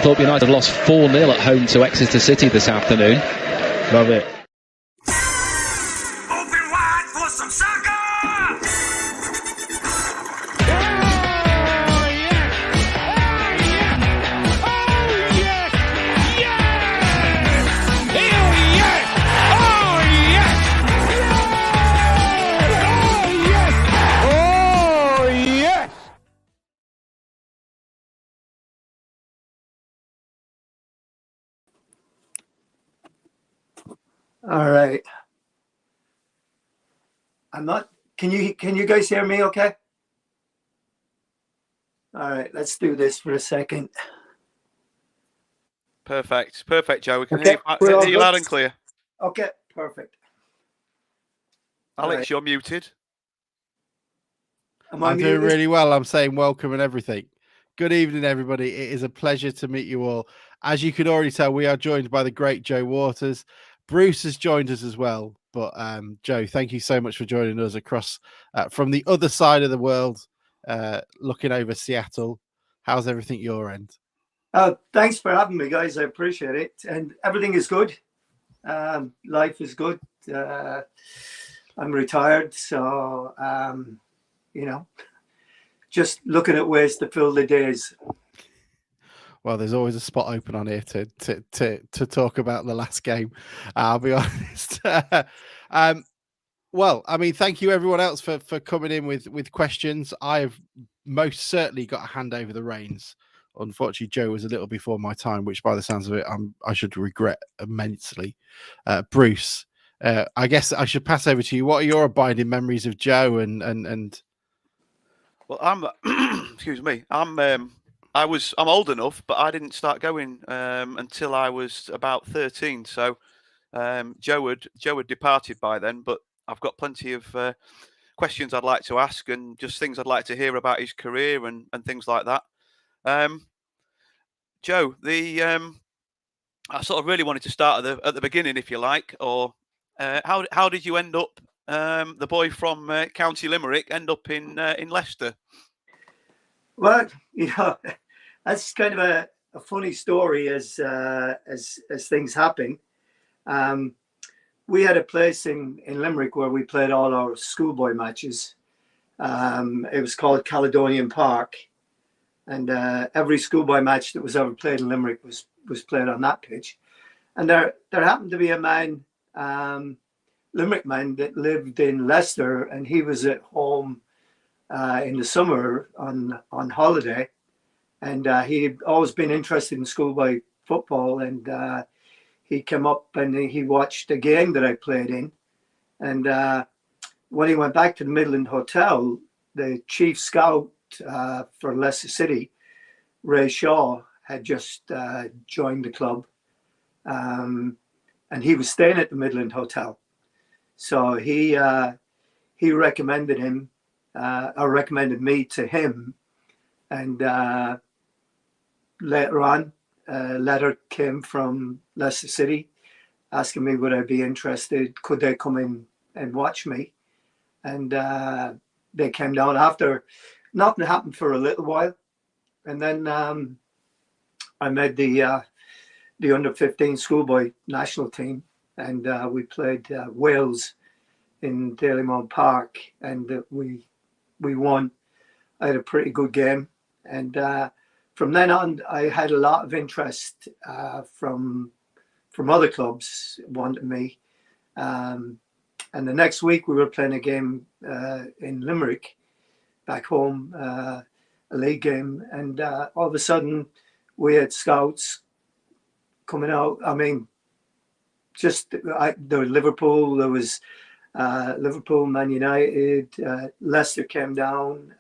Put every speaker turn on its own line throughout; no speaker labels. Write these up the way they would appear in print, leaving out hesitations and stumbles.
thought United have lost 4-0 at home to Exeter City this afternoon.
Love it.
Open wide for some soccer!
All right. I'm not. Can you guys hear me? Okay. All right. Let's do this for a second.
Perfect, Joe. We can
Okay,
hear you loud and clear.
Okay. Perfect.
Alex,
right.
you're muted.
I'm doing really well. I'm saying welcome and everything. Good evening, everybody. It is a pleasure to meet you all. As you can already tell, we are joined by the great Joe Waters. Bruce has joined us as well. But Joe, thank you so much for joining us across from the other side of the world, looking over Seattle. How's everything your end?
Thanks for having me, guys. I appreciate it. And everything is good. Life is good. I'm retired, so just looking at ways to fill the days.
Well, there's always a spot open on here to talk about the last game. I'll be honest. Well, I mean, thank you everyone else for coming in with questions. I have most certainly got to hand over the reins. Unfortunately, Joe was a little before my time, which by the sounds of it, I should regret immensely. Bruce, I guess I should pass over to you. What are your abiding memories of Joe and?
Well, I'm excuse me. I'm old enough, but I didn't start going until I was about 13. So Joe had departed by then, but I've got plenty of questions I'd like to ask and just things I'd like to hear about his career and things like that. Joe, I sort of really wanted to start at the beginning, if you like, or how did you end up the boy from County Limerick end up in Leicester?
Well, that's kind of a funny story as things happen. We had a place in Limerick where we played all our schoolboy matches. It was called Caledonian Park, and every schoolboy match that was ever played in Limerick was played on that pitch. And there happened to be a man, Limerick man, that lived in Leicester, and he was at home in the summer on holiday, and he'd always been interested in schoolboy football, and he came up and he watched a game that I played in, and when he went back to the Midland Hotel, the chief scout for Leicester City, Ray Shaw, had just joined the club, and he was staying at the Midland Hotel, so he recommended him. Or recommended me to him, and later on, a letter came from Leicester City asking me would I be interested, could they come in and watch me, and they came down after nothing happened for a little while, and then I made the under-15 schoolboy national team, and we played Wales in Dalymount Park, and we won. I had a pretty good game, and from then on, I had a lot of interest from other clubs wanting me. And the next week, we were playing a game in Limerick, back home, a league game, and all of a sudden, we had scouts coming out. I mean, there was Liverpool, there was Liverpool, Man United, Leicester came down,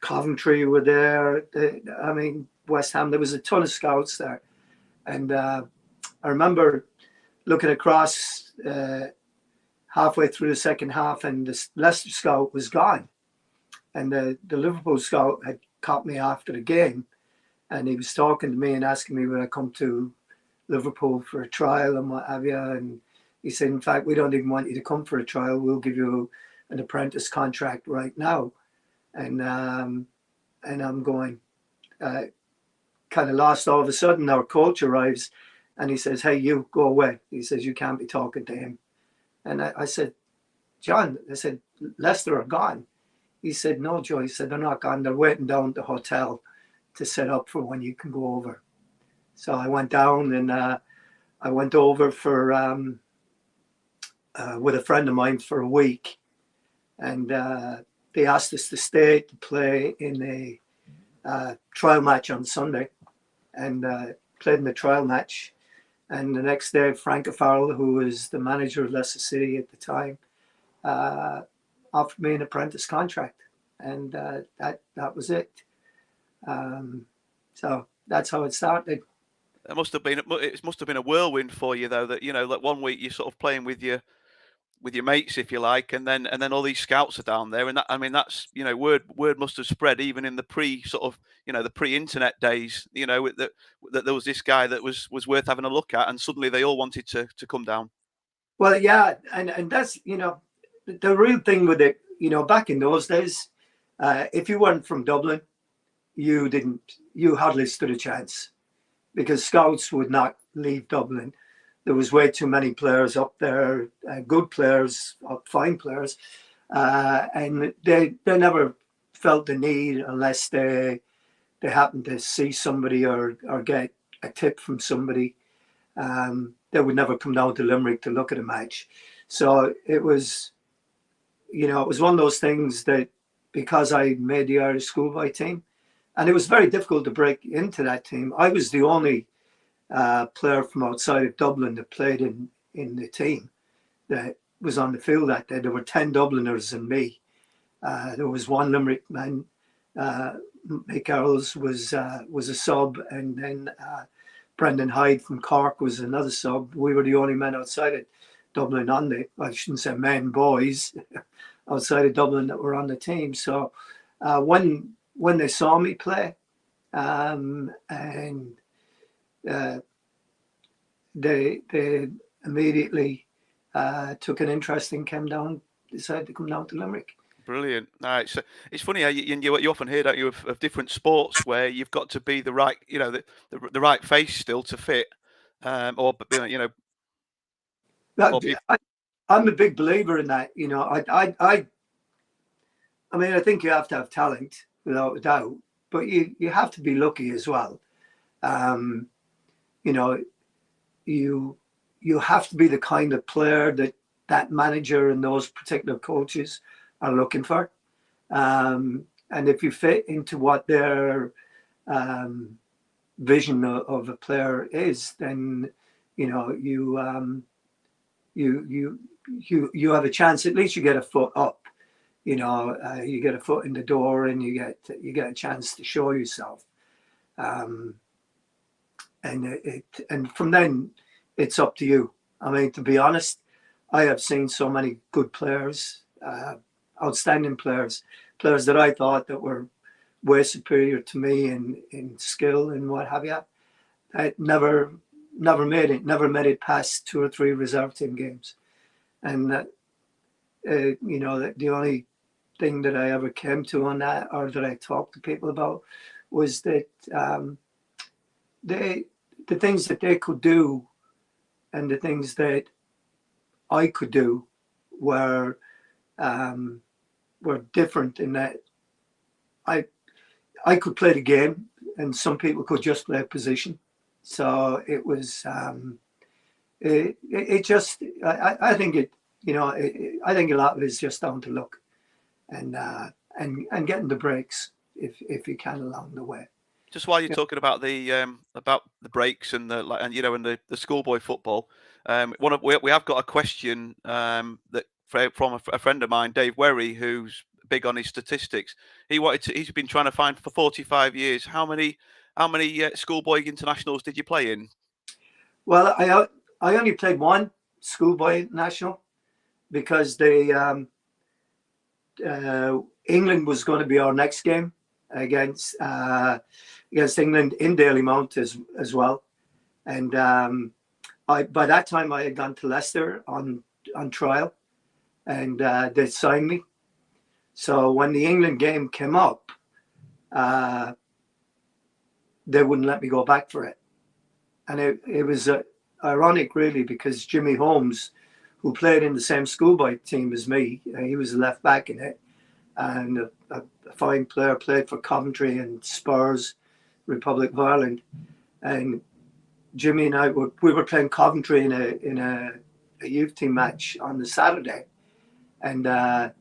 Coventry were there. I mean, West Ham, there was a ton of scouts there. And I remember looking across halfway through the second half, and the Leicester scout was gone. And the Liverpool scout had caught me after the game, and he was talking to me and asking me would I come to Liverpool for a trial and what have you. And he said, in fact, we don't even want you to come for a trial. We'll give you an apprentice contract right now. And I'm going, kind of lost. All of a sudden, our coach arrives and he says, "Hey, you go away." He says, "You can't be talking to him." And I said, "John," I said, "Leicester are gone." He said, "No, Joe." He said, "They're not gone. They're waiting down at the hotel to set up for when you can go over." So I went down and I went over for with a friend of mine for a week, and they asked us to stay to play in a trial match on Sunday, and played in the trial match. And the next day, Frank O'Farrell, who was the manager of Leicester City at the time, offered me an apprentice contract, and that was it. So that's how it started.
It must have been a whirlwind for you, though. That like one week you're sort of playing with your mates, if you like, and then all these scouts are down there, and that's word must have spread even in the the pre-internet days. That there was this guy that was worth having a look at, and suddenly they all wanted to come down.
Well, yeah, and that's the real thing with it. Back in those days, if you weren't from Dublin, you hardly stood a chance, because scouts would not leave Dublin. There was way too many players up there, good players, fine players, and they never felt the need unless they happened to see somebody or get a tip from somebody. They would never come down to Limerick to look at a match. So it was, it was one of those things that, because I made the Irish schoolboy team, and it was very difficult to break into that team. I was the only player from outside of Dublin that played in the team that was on the field that day. There were 10 Dubliners and me. There was one Limerick man. Mick Earls was a sub, and then Brendan Hyde from Cork was another sub. We were the only men outside of Dublin I shouldn't say men, boys, outside of Dublin that were on the team. So when they saw me play, and they immediately took an interest and decided to come down to Limerick.
Brilliant. It's funny how you often hear, don't you, of different sports where you've got to be the right, the right face still to fit, I'm
a big believer in that. I think you have to have talent without a doubt, but you have to be lucky as well. You have to be the kind of player that manager and those particular coaches are looking for. And if you fit into what their vision of a player is, then you have a chance. At least you get a foot up. You get a foot in the door, and you get a chance to show yourself. And from then it's up to you. To be honest, I have seen so many good players, outstanding players that I thought that were way superior to me in skill and what have you. I never made it past 2 or 3 reserve team games. And the only thing that I ever came to on that, or that I talked to people about, was that the things that they could do and the things that I could do were different, in that I could play the game and some people could just play a position. So it was I think a lot of it is just down to luck and getting the breaks if you can along the way.
Just while you're talking about the breaks and the schoolboy football, we have got a question that from a friend of mine, Dave Werry, who's big on his statistics. He's been trying to find for 45 years how many schoolboy internationals did you play in?
Well, I only played one schoolboy international, because England was going to be our next game against England in Dalymount as well. And by that time I had gone to Leicester on trial, and they signed me. So when the England game came up, they wouldn't let me go back for it. And it was ironic, really, because Jimmy Holmes, who played in the same schoolboy team as me, he was a left back in it, and a fine player, played for Coventry and Spurs, Republic of Ireland. And Jimmy and I we were playing Coventry in a youth team match on the Saturday, and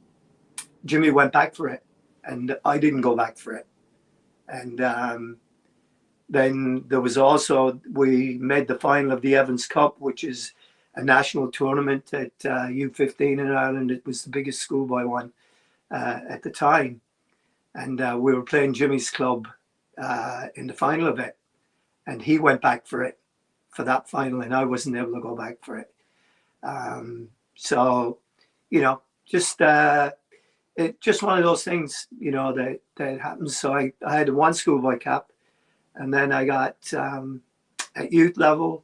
Jimmy went back for it, and I didn't go back for it. And then there was also, we made the final of the Evans Cup, which is a national tournament at U15 in Ireland. It was the biggest schoolboy one at the time. And we were playing Jimmy's club in the final of it. And he went back for that final, and I wasn't able to go back for it. So, you know, just one of those things, you know, that happens. So I had one schoolboy cap, and then I got at youth level,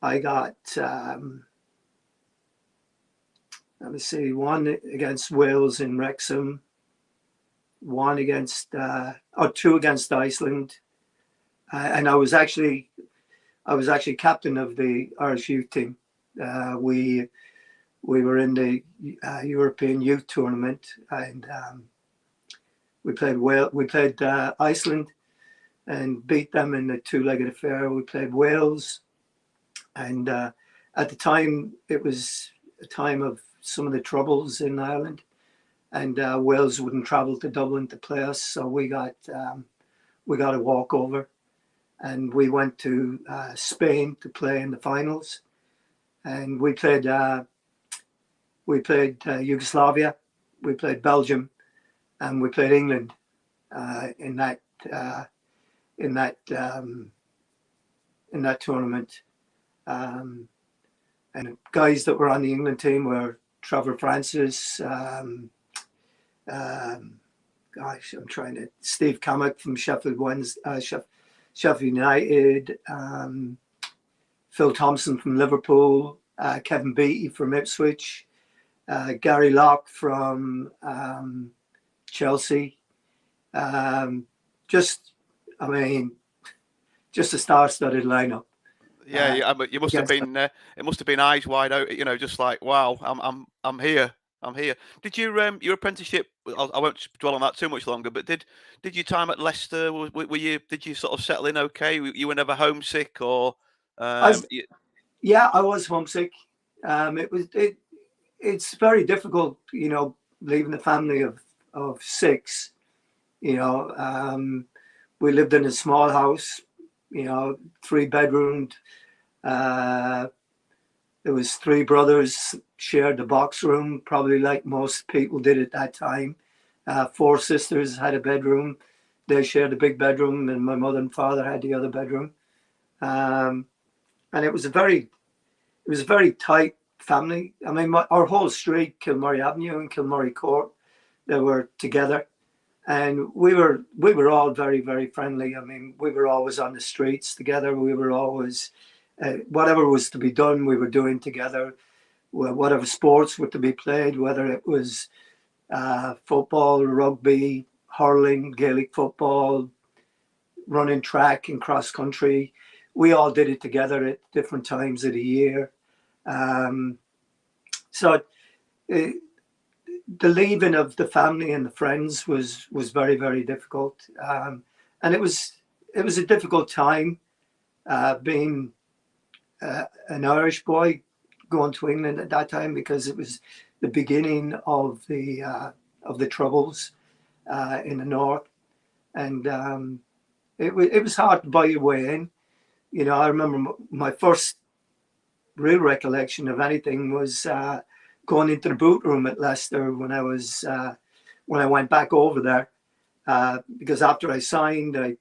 I got let me see, one against Wales in Wrexham, two against Iceland, and I was actually captain of the Irish youth team. We were in the European Youth Tournament, and we played Iceland and beat them in a two-legged affair. We played Wales, and at the time it was a time of some of the troubles in Ireland, and Wales wouldn't travel to Dublin to play us, so we got a walkover, and we went to Spain to play in the finals, and we played Yugoslavia, we played Belgium, and we played England in that tournament. And guys that were on the England team were Trevor Francis, Steve Cammack from Sheffield United, Phil Thompson from Liverpool, Kevin Beattie from Ipswich, Gary Locke from Chelsea. Just a star-studded lineup.
Yeah, but you must have been. It must have been eyes wide open. You know, just like, wow, I'm here. I'm here. Did you your apprenticeship? I won't dwell on that too much longer. But did your time at Leicester? Were you? Did you sort of settle in okay? You were never homesick, or?
Yeah, I was homesick. It's very difficult, you know, leaving a family of six. You know, we lived in a small house, you know, 3-bedroomed. There was 3 brothers, shared the box room, probably like most people did at that time. 4 sisters had a bedroom. They shared a big bedroom, and my mother and father had the other bedroom. And it was a very tight family. I mean, our whole street, Kilmurray Avenue and Kilmurray Court, they were together. And we were all very, very friendly. I mean, we were always on the streets together. We were always, whatever was to be done, we were doing together. Whatever sports were to be played, whether it was football, rugby, hurling, Gaelic football, running track and cross country, we all did it together at different times of the year. So the leaving of the family and the friends was very, very difficult, and it was a difficult time being an Irish boy going to England at that time, because it was the beginning of the troubles in the north, and it was hard to buy your way in. You know, I remember my first real recollection of anything was going into the boot room at Leicester when I went back over there, because after I signed, I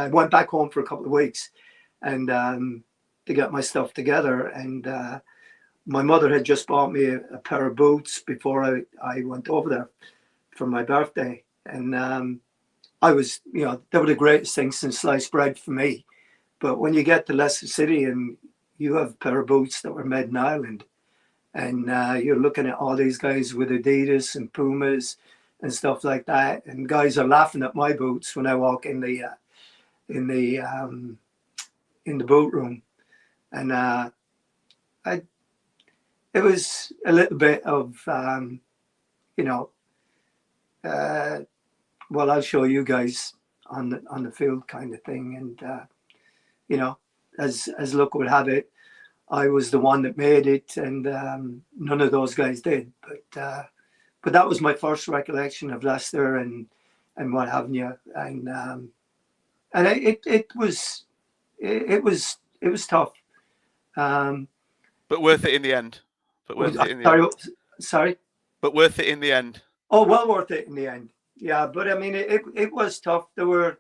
went back home for a couple of weeks, and to get my stuff together. And my mother had just bought me a pair of boots before I went over there for my birthday, and I was, you know, they were the greatest things since sliced bread for me. But when you get to Leicester City and you have a pair of boots that were made in Ireland, and you're looking at all these guys with Adidas and Pumas and stuff like that, and guys are laughing at my boots when I walk in the in the boot room, and it was a little bit of you know, well, I'll show you guys on the field kind of thing, and you know, as luck would have it, I was the one that made it, and none of those guys did. But that was my first recollection of Leicester and what have you, and it was tough.
But worth it in the end. But worth it in the
sorry,
end.
Sorry.
But worth it in the end.
Oh, well worth it in the end. Yeah, but I mean, it was tough. There were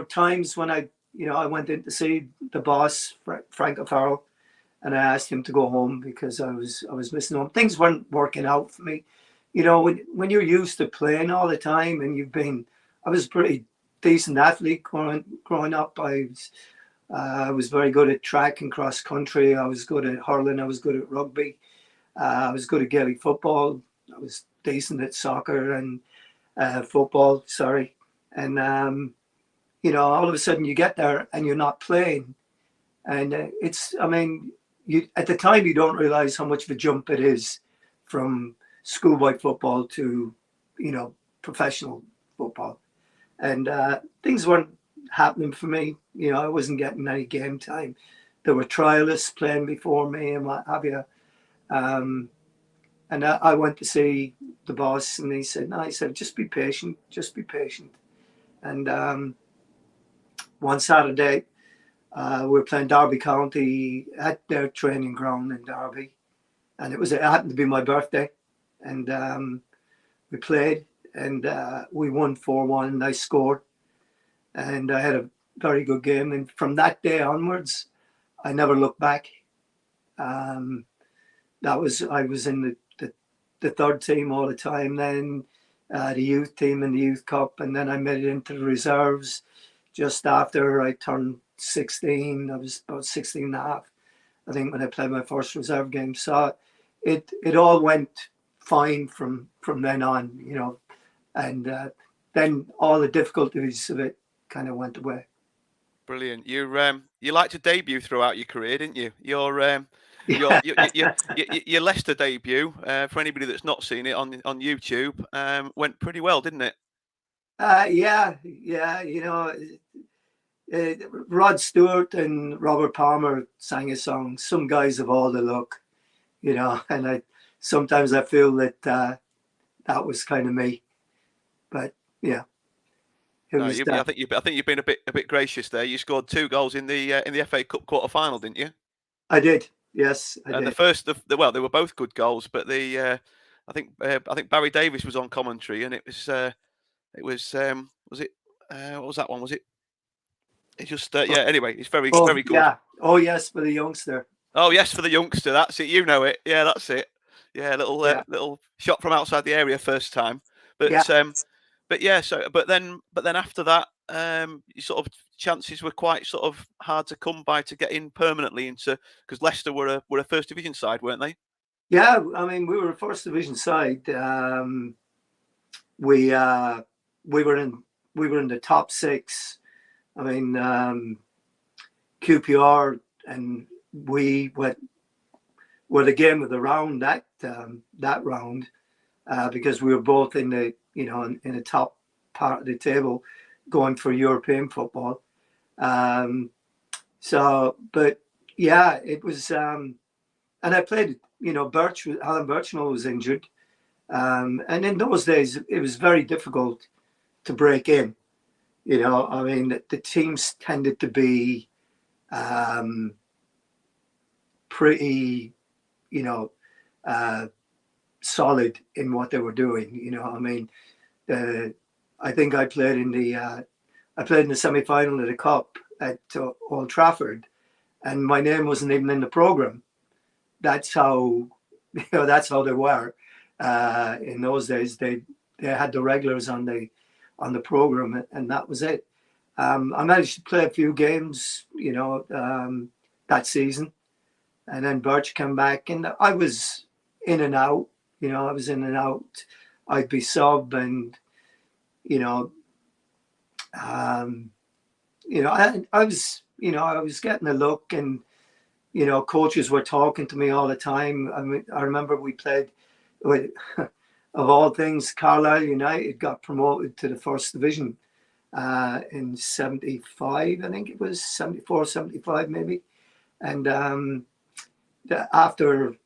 times when I went in to see the boss, Frank O'Farrell, and I asked him to go home because I was missing home. Things weren't working out for me. You know, when you're used to playing all the time, and I was a pretty decent athlete growing up. I was very good at track and cross country. I was good at hurling. I was good at rugby. I was good at Gaelic football. I was decent at soccer and football. Sorry, and all of a sudden you get there and you're not playing, and you at the time you don't realize how much of a jump it is from schoolboy football to professional football, and things weren't happening for me. I wasn't getting any game time. There were trialists playing before me and what have you. And I went to see the boss, and he said, "No," he said, "just be patient, just be patient." And one Saturday, we were playing Derby County at their training ground in Derby, and it happened to be my birthday, and we played, and we won 4-1, and I scored, and I had a very good game. And from that day onwards, I never looked back. I was in the third team all the time, then the youth team in the youth cup, and then I made it into the reserves just after I turned 16. I was about 16 and a half, I think, when I played my first reserve game. So it all went fine from then on, and then all the difficulties of it kind of went away.
Brilliant. You liked to debut throughout your career, didn't you? Your Leicester debut, for anybody that's not seen it on YouTube, went pretty well, didn't it?
Yeah. Rod Stewart and Robert Palmer sang a song, "Some Guys Have All the Luck," and sometimes I feel that that was kind of me, but yeah.
I think you've been a bit gracious there. You scored 2 goals in the FA Cup quarter final, didn't you?
I did. Yes, I did.
The first, well, they were both good goals, but I think Barry Davis was on commentary, and it was what was that one? Was it? It just yeah. Anyway, it's very good.
Yeah. Oh yes, for the youngster.
Oh yes, for the youngster. That's it. You know it. Yeah, that's it. Yeah, little shot from outside the area first time, but yeah. But then after that, sort of chances were quite sort of hard to come by to get in permanently into, because Leicester were a first division side, weren't they?
Yeah, I mean, we were a first division side. We were in the top 6. I mean, QPR and we were the game of the round that round, because we were both in the in the top part of the table, going for European football. But yeah, it was, and I played. Alan Birchnell was injured, and in those days it was very difficult to break in. I mean, the teams tended to be pretty, solid in what they were doing. I mean, I think I played in the semi-final of the Cup at Old Trafford, and my name wasn't even in the program. That's how they were in those days. They had the regulars on the program, and that was it. I managed to play a few games, that season, and then Birch came back, and I was in and out. I was in and out. I'd be sub, and I was, I was getting a look, and coaches were talking to me all the time. I mean, I remember we played with, of all things, Carlisle United got promoted to the first division in 75, I think it was 74, 75 maybe. And after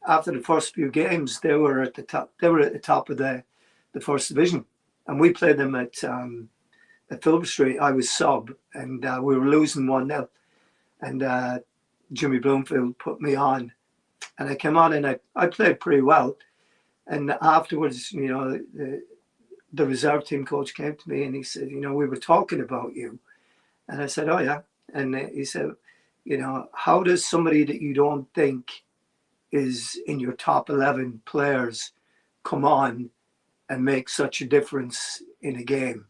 the first few games, they were at the top. They were at the top of the first division, and we played them at Filbert Street. I was sub, and we were losing 1-0, and Jimmy Bloomfield put me on, and I came on and I played pretty well. And afterwards, the reserve team coach came to me and he said, we were talking about you, and I said, oh yeah, and he said, how does somebody that you don't think is in your top 11 players come on and make such a difference in a game?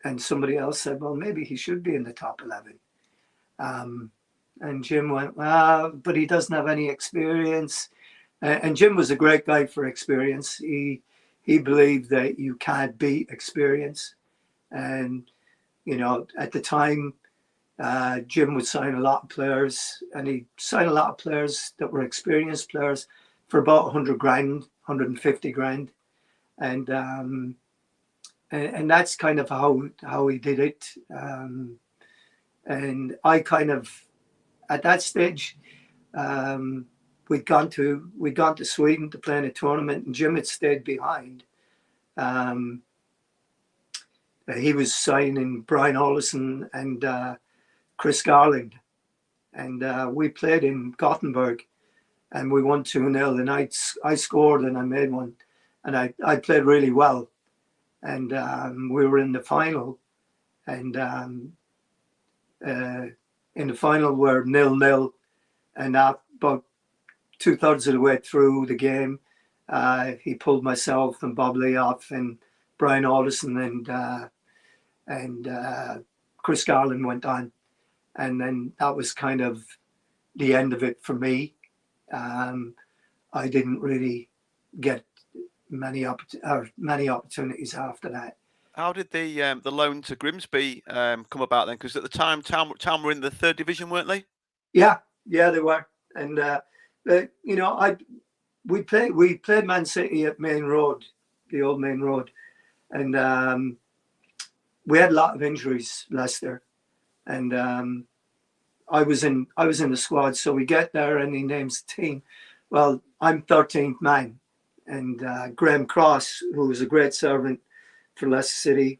And somebody else said, well, maybe he should be in the top 11. And Jim went, well, but he doesn't have any experience. And Jim was a great guy for experience. He believed that you can't beat experience. And, at the time, Jim would sign a lot of players, and he signed a lot of players that were experienced players for about 100 grand, 150 grand. And that's kind of how he did it. And I kind of, at that stage, we'd gone to Sweden to play in a tournament, and Jim had stayed behind. He was signing Brian Olsen and Chris Garland, and we played in Gothenburg, and we won 2-0. And I scored and I made one, and I played really well. And we were in the final, and in the final we're 0-0, and about 2/3 of the way through the game, he pulled myself and Bob Lee off, and Brian Alderson and Chris Garland went on, and then that was kind of the end of it for me. I didn't really get many opportunities after that.
How did the loan to Grimsby come about then? Because at the time, Town were in the 3rd division, weren't they?
Yeah, they were. And we played Man City at Main Road, the old Main Road, and we had a lot of injuries, Leicester, and I was in the squad. So we get there and he names the team. Well, I'm 13th man, and Graham Cross, who was a great servant for Leicester City,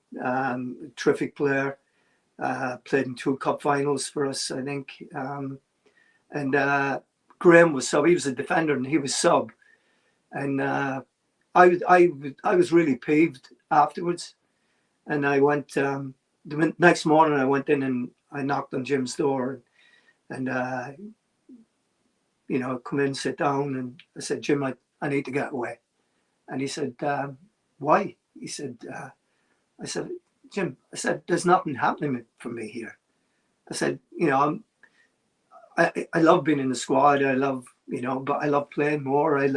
terrific player, played in 2 cup finals for us, I think, and Graham was sub. He was a defender and he was sub, and I was really peeved afterwards, and I went the next morning. I went in and I knocked on Jim's door, and come in, sit down, and I said, Jim, I need to get away. And he said, why? He said, I said, Jim, I said, there's nothing happening for me here. I said, I love being in the squad. I love, but I love playing more. I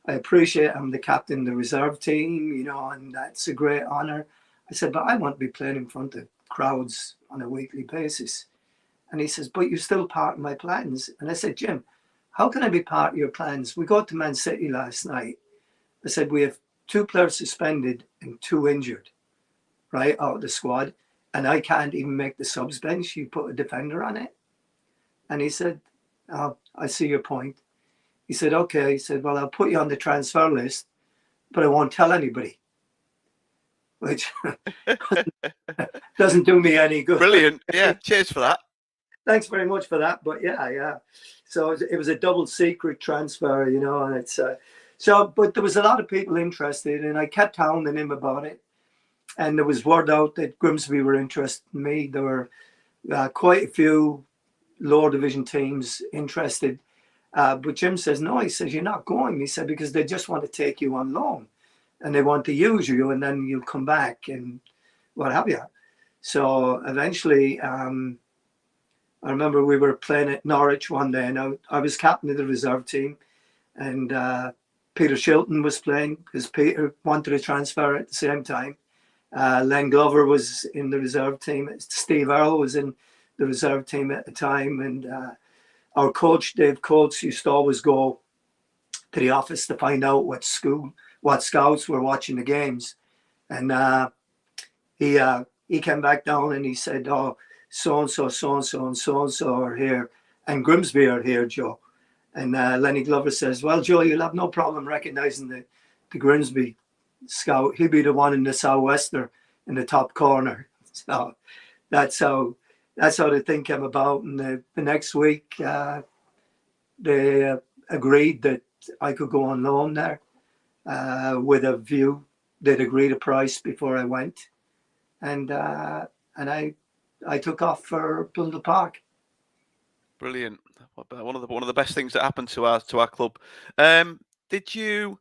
appreciate I'm the captain of the reserve team, and that's a great honor. I said, but I want to be playing in front of crowds on a weekly basis. And he says, but you're still part of my plans. And I said, Jim, how can I be part of your plans? We got to Man City last night. I said, we have 2 players suspended and 2 injured, right, out of the squad. And I can't even make the subs bench. You put a defender on it. And he said, oh, I see your point. He said, okay. He said, well, I'll put you on the transfer list, but I won't tell anybody. Which doesn't do me any good.
Brilliant. Yeah, cheers for that.
Thanks very much for that. But yeah. So it was a double secret transfer, and it's... but there was a lot of people interested, and I kept hounding him about it. And there was word out that Grimsby were interested in me. There were quite a few lower division teams interested. But Jim says, no, he says, you're not going. He said, because they just want to take you on loan and they want to use you, and then you'll come back and what have you. So eventually, I remember we were playing at Norwich one day, and I was captain of the reserve team, and Peter Shilton was playing because Peter wanted to transfer at the same time. Len Glover was in the reserve team. Steve Earle was in the reserve team at the time. And our coach, Dave Coates, used to always go to the office to find out what scouts were watching the games. And he came back down and he said, "Oh, so-and-so, so-and-so, and so-and-so are here. And Grimsby are here, Joe." And Lenny Glover says, "Well, Joe, you'll have no problem recognizing the Grimsby scout. He'll be the one in the southwester in the top corner." So that's how the thing came about. And the next week, they agreed that I could go on loan there with a view. They'd agreed a price before I went, and I took off for Blundell Park.
Brilliant. One of the best things that happened to our club. Did you?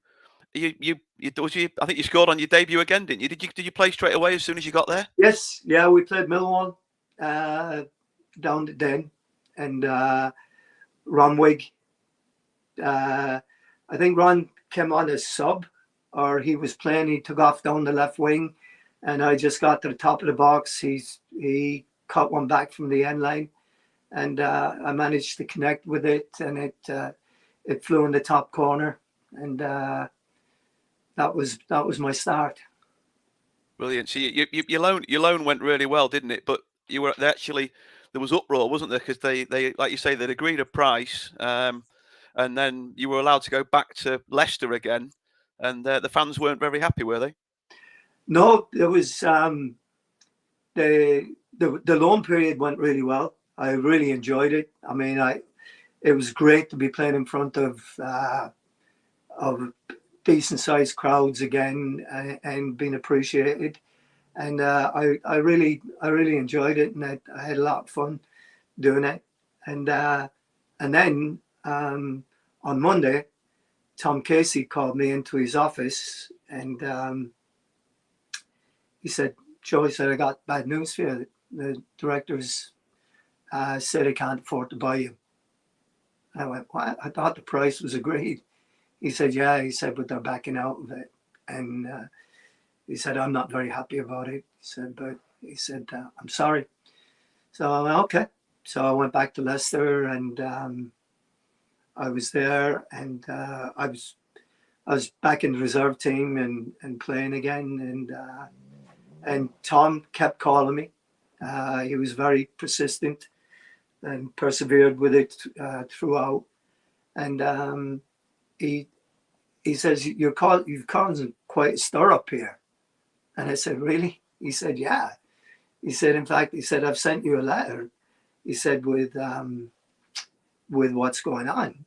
I think you scored on your debut again, didn't you? Did you play straight away as soon as you got there?
Yes, yeah, we played Millwall down the Den, and Ron Wigg. I think Ron came on as sub, or he was playing. He took off down the left wing, and I just got to the top of the box. He cut one back from the end line, and I managed to connect with it, and it flew in the top corner, and that was my start.
Brilliant. So your loan went really well, didn't it? But you were actually, there was uproar, wasn't there? Because they like you say, they'd agreed a price, and then you were allowed to go back to Leicester again, and the fans weren't very happy, were they?
No, it was the loan period went really well. I really enjoyed it. I mean, it was great to be playing in front of decent sized crowds again and being appreciated. And I really enjoyed it, and I had a lot of fun doing it. And then on Monday, Tom Casey called me into his office, and he said, "Joe," he said, "I got bad news for you. The directors said I can't afford to buy you." I went, "What? I thought the price was agreed." He said, "Yeah." He said, "But they're backing out of it." And he said, "I'm not very happy about it." He said, "I'm sorry." So I went, "Okay." So I went back to Leicester, and I was there, and I was back in the reserve team and playing again. And Tom kept calling me. He was very persistent and persevered with it throughout. And he says, you've caused quite a stir up here. And I said, "Really?" He said, "Yeah." He said, "In fact," he said, "I've sent you a letter." He said, with what's going on.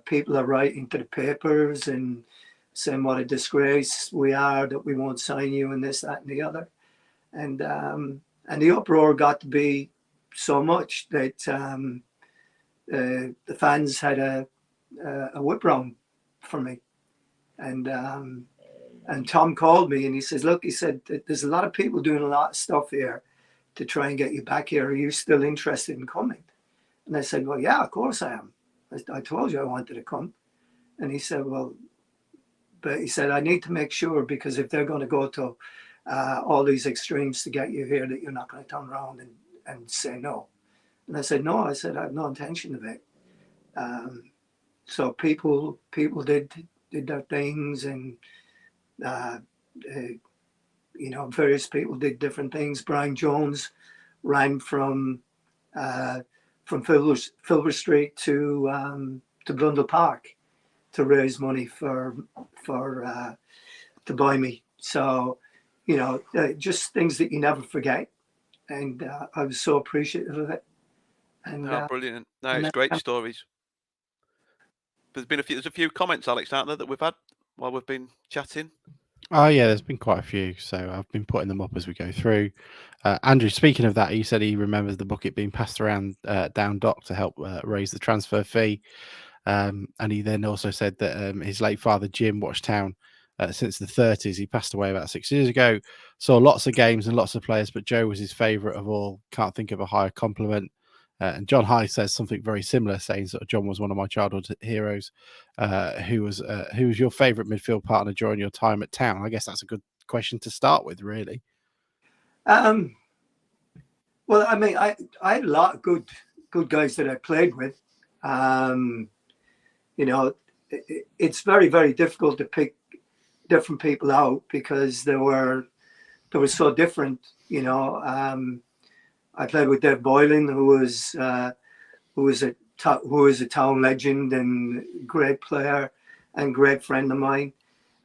People are writing to the papers and saying what a disgrace we are, that we won't sign you, and this, that, and the other. And the uproar got to be so much that the fans had a whip round for me. And Tom called me and he says, "Look," he said, "there's a lot of people doing a lot of stuff here to try and get you back here. Are you still interested in coming?" And I said, "Well, yeah, of course I am. I told you I wanted to come." And he said, "Well," but he said, "I need to make sure, because if they're going to go to all these extremes to get you here, that you're not going to turn around and say no." And I said, "No," I said, "I have no intention of it." So people did their things, and various people did different things. Brian Jones ran from Filbert Street to Blundell Park to raise money to buy me. So, just things that you never forget. And I was so appreciative of it. And
brilliant. No, it's great stories. There's a few comments, Alex, aren't there, that we've had while we've been chatting?
Oh yeah, there's been quite a few, so I've been putting them up as we go through. Andrew, speaking of that, he said he remembers the bucket being passed around down dock to help raise the transfer fee, and he then also said that his late father Jim watched Town since the 30s. He passed away about 6 years ago. Saw lots of games and lots of players, but Joe was his favourite of all. Can't think of a higher compliment. And John High says something very similar, saying sort of John was one of my childhood heroes. Who was your favourite midfield partner during your time at Town? I guess that's a good question to start with, really.
Um, well, I mean, I had a lot of good guys that I played with. You know, it's very, very difficult to pick different people out because they were so different. You know, I played with Dave Boylan, who was a town legend and great player and great friend of mine.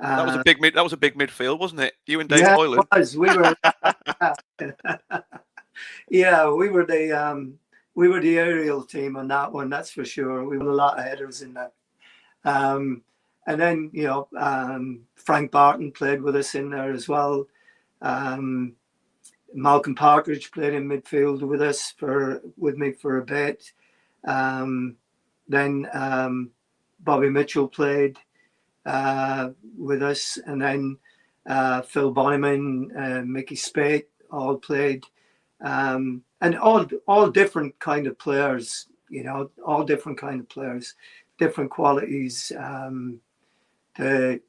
That was a big mid. That was a big midfield, wasn't it? You and Dave
Yeah,
Boylan.
it was. We were. Yeah, we were the aerial team on that one. That's for sure. We won a lot of headers in that. And then Frank Barton played with us in there as well. Malcolm Partridge played in midfield with me for a bit. Then Bobby Mitchell played with us, and then Phil Bonnyman, Mickey Spate all played, and all different kind of players. You know, all different kind of players, different qualities. I'm never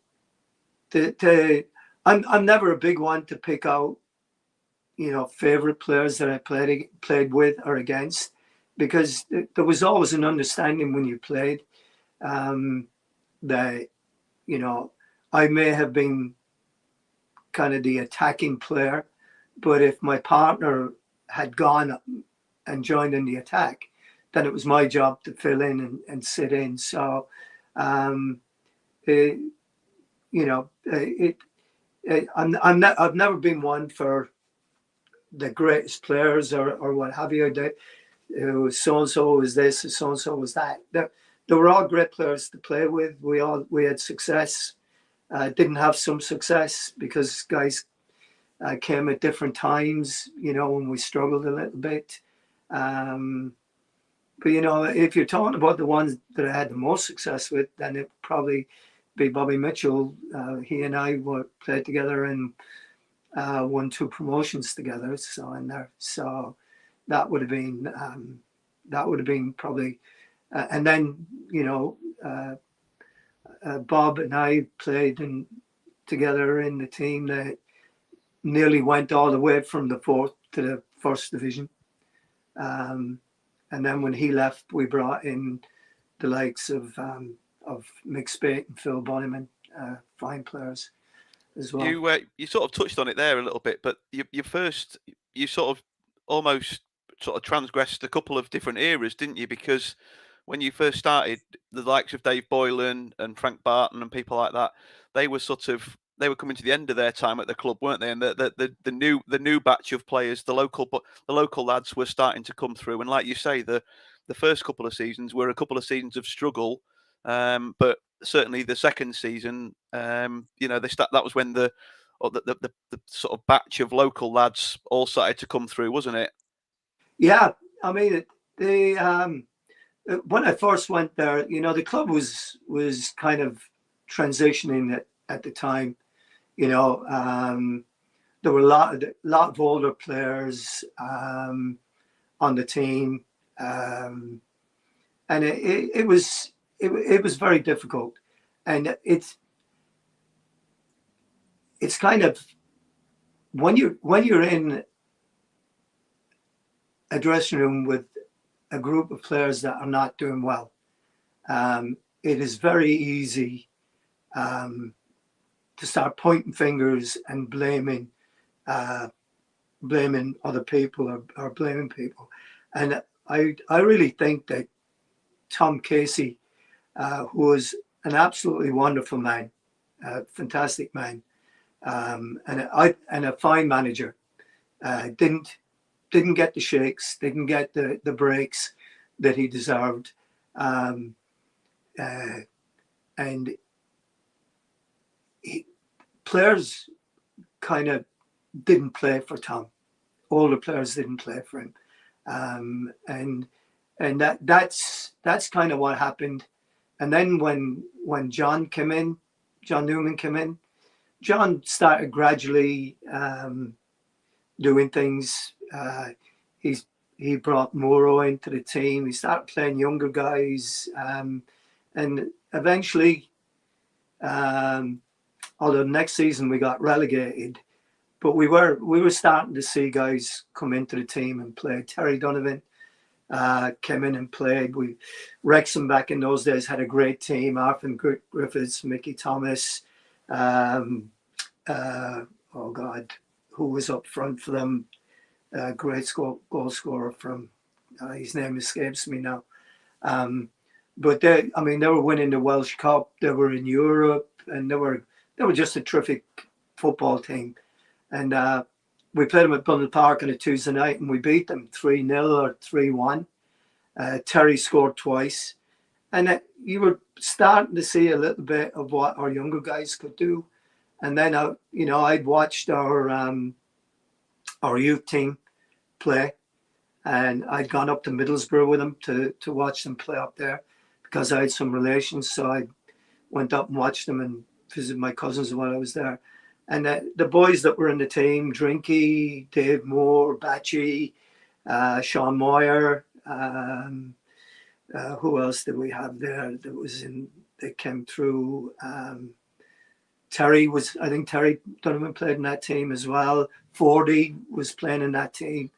a big one to pick out, you know, favorite players that I played with or against, because there was always an understanding when you played that, you know, I may have been kind of the attacking player, but if my partner had gone and joined in the attack, then it was my job to fill in and sit in. So, I've never been one for the greatest players or what have you. So and so was this, so and so was that. They were all great players to play with. We had success. Didn't have some success because guys came at different times. You know, when we struggled a little bit. But you know, if you're talking about the ones that I had the most success with, then it probably be Bobby Mitchell. He and I played together and won 2 promotions together. So that would have been probably. And then, you know, Bob and I played together in the team that nearly went all the way from the 4th to the 1st division. And then when he left, we brought in the likes of Mick Spate and Phil Bonnyman, fine players as well.
You sort of touched on it there a little bit, but you sort of almost sort of transgressed a couple of different eras, didn't you? Because when you first started, the likes of Dave Boylan and Frank Barton and people like that, they were coming to the end of their time at the club, weren't they? And the new batch of players, the local lads were starting to come through. And like you say, the first couple of seasons were a couple of seasons of struggle, but certainly the second season, that was when the sort of batch of local lads all started to come through, wasn't it?
Yeah, I mean, when I first went there, you know, the club was kind of transitioning at the time. You know, there were a lot of older players on the team, and it was very difficult, and it's kind of when you're in a dressing room with a group of players that are not doing well, it is very easy to start pointing fingers and blaming other people or blaming people. And I really think that Tom Casey, who was an absolutely wonderful man, fantastic man, and a fine manager, didn't get the shakes, didn't get the breaks that he deserved, and players kind of didn't play for Tom. Older players didn't play for him, and that's kind of what happened. And then when John Newman came in, John started gradually doing things. He brought Moro into the team. He started playing younger guys, and eventually, although next season we got relegated, but we were starting to see guys come into the team and play. Terry Donovan came in and played. Wrexham back in those days had a great team. Arthur Griffiths, Mickey Thomas. Oh God, who was up front for them? Great goal scorer from. His name escapes me now. But they were winning the Welsh Cup. They were in Europe, and they were just a terrific football team. And we played them at Bundle Park on a Tuesday night, and we beat them 3-0 or 3-1. Terry scored twice, and you were starting to see a little bit of what our younger guys could do. And then I'd watched our youth team play, and I'd gone up to Middlesbrough with them to watch them play up there because I had some relations. So I went up and watched them and visited my cousins while I was there. And the boys that were in the team, Drinky, Dave Moore, Batchy, Sean Moyer, who else did we have there that came through? I think Terry Donovan played in that team as well. Fordy was playing in that team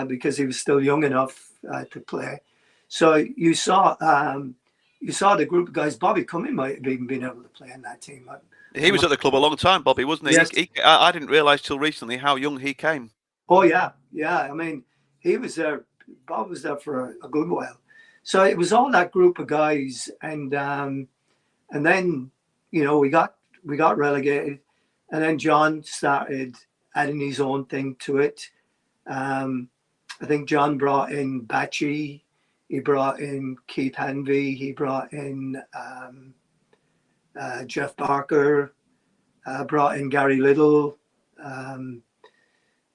because he was still young enough to play. So you saw the group of guys. Bobby Cumming might have even been able to play in that team.
He was at the club a long time, Bobby, wasn't he?
Yes.
I didn't realise till recently how young he came.
Oh yeah. I mean, he was there. Bob was there for a good while. So it was all that group of guys, and then we got relegated, and then John started adding his own thing to it. I think John brought in Batchy, he brought in Keith Hanvey, he brought in Jeff Barker, brought in Gary Little.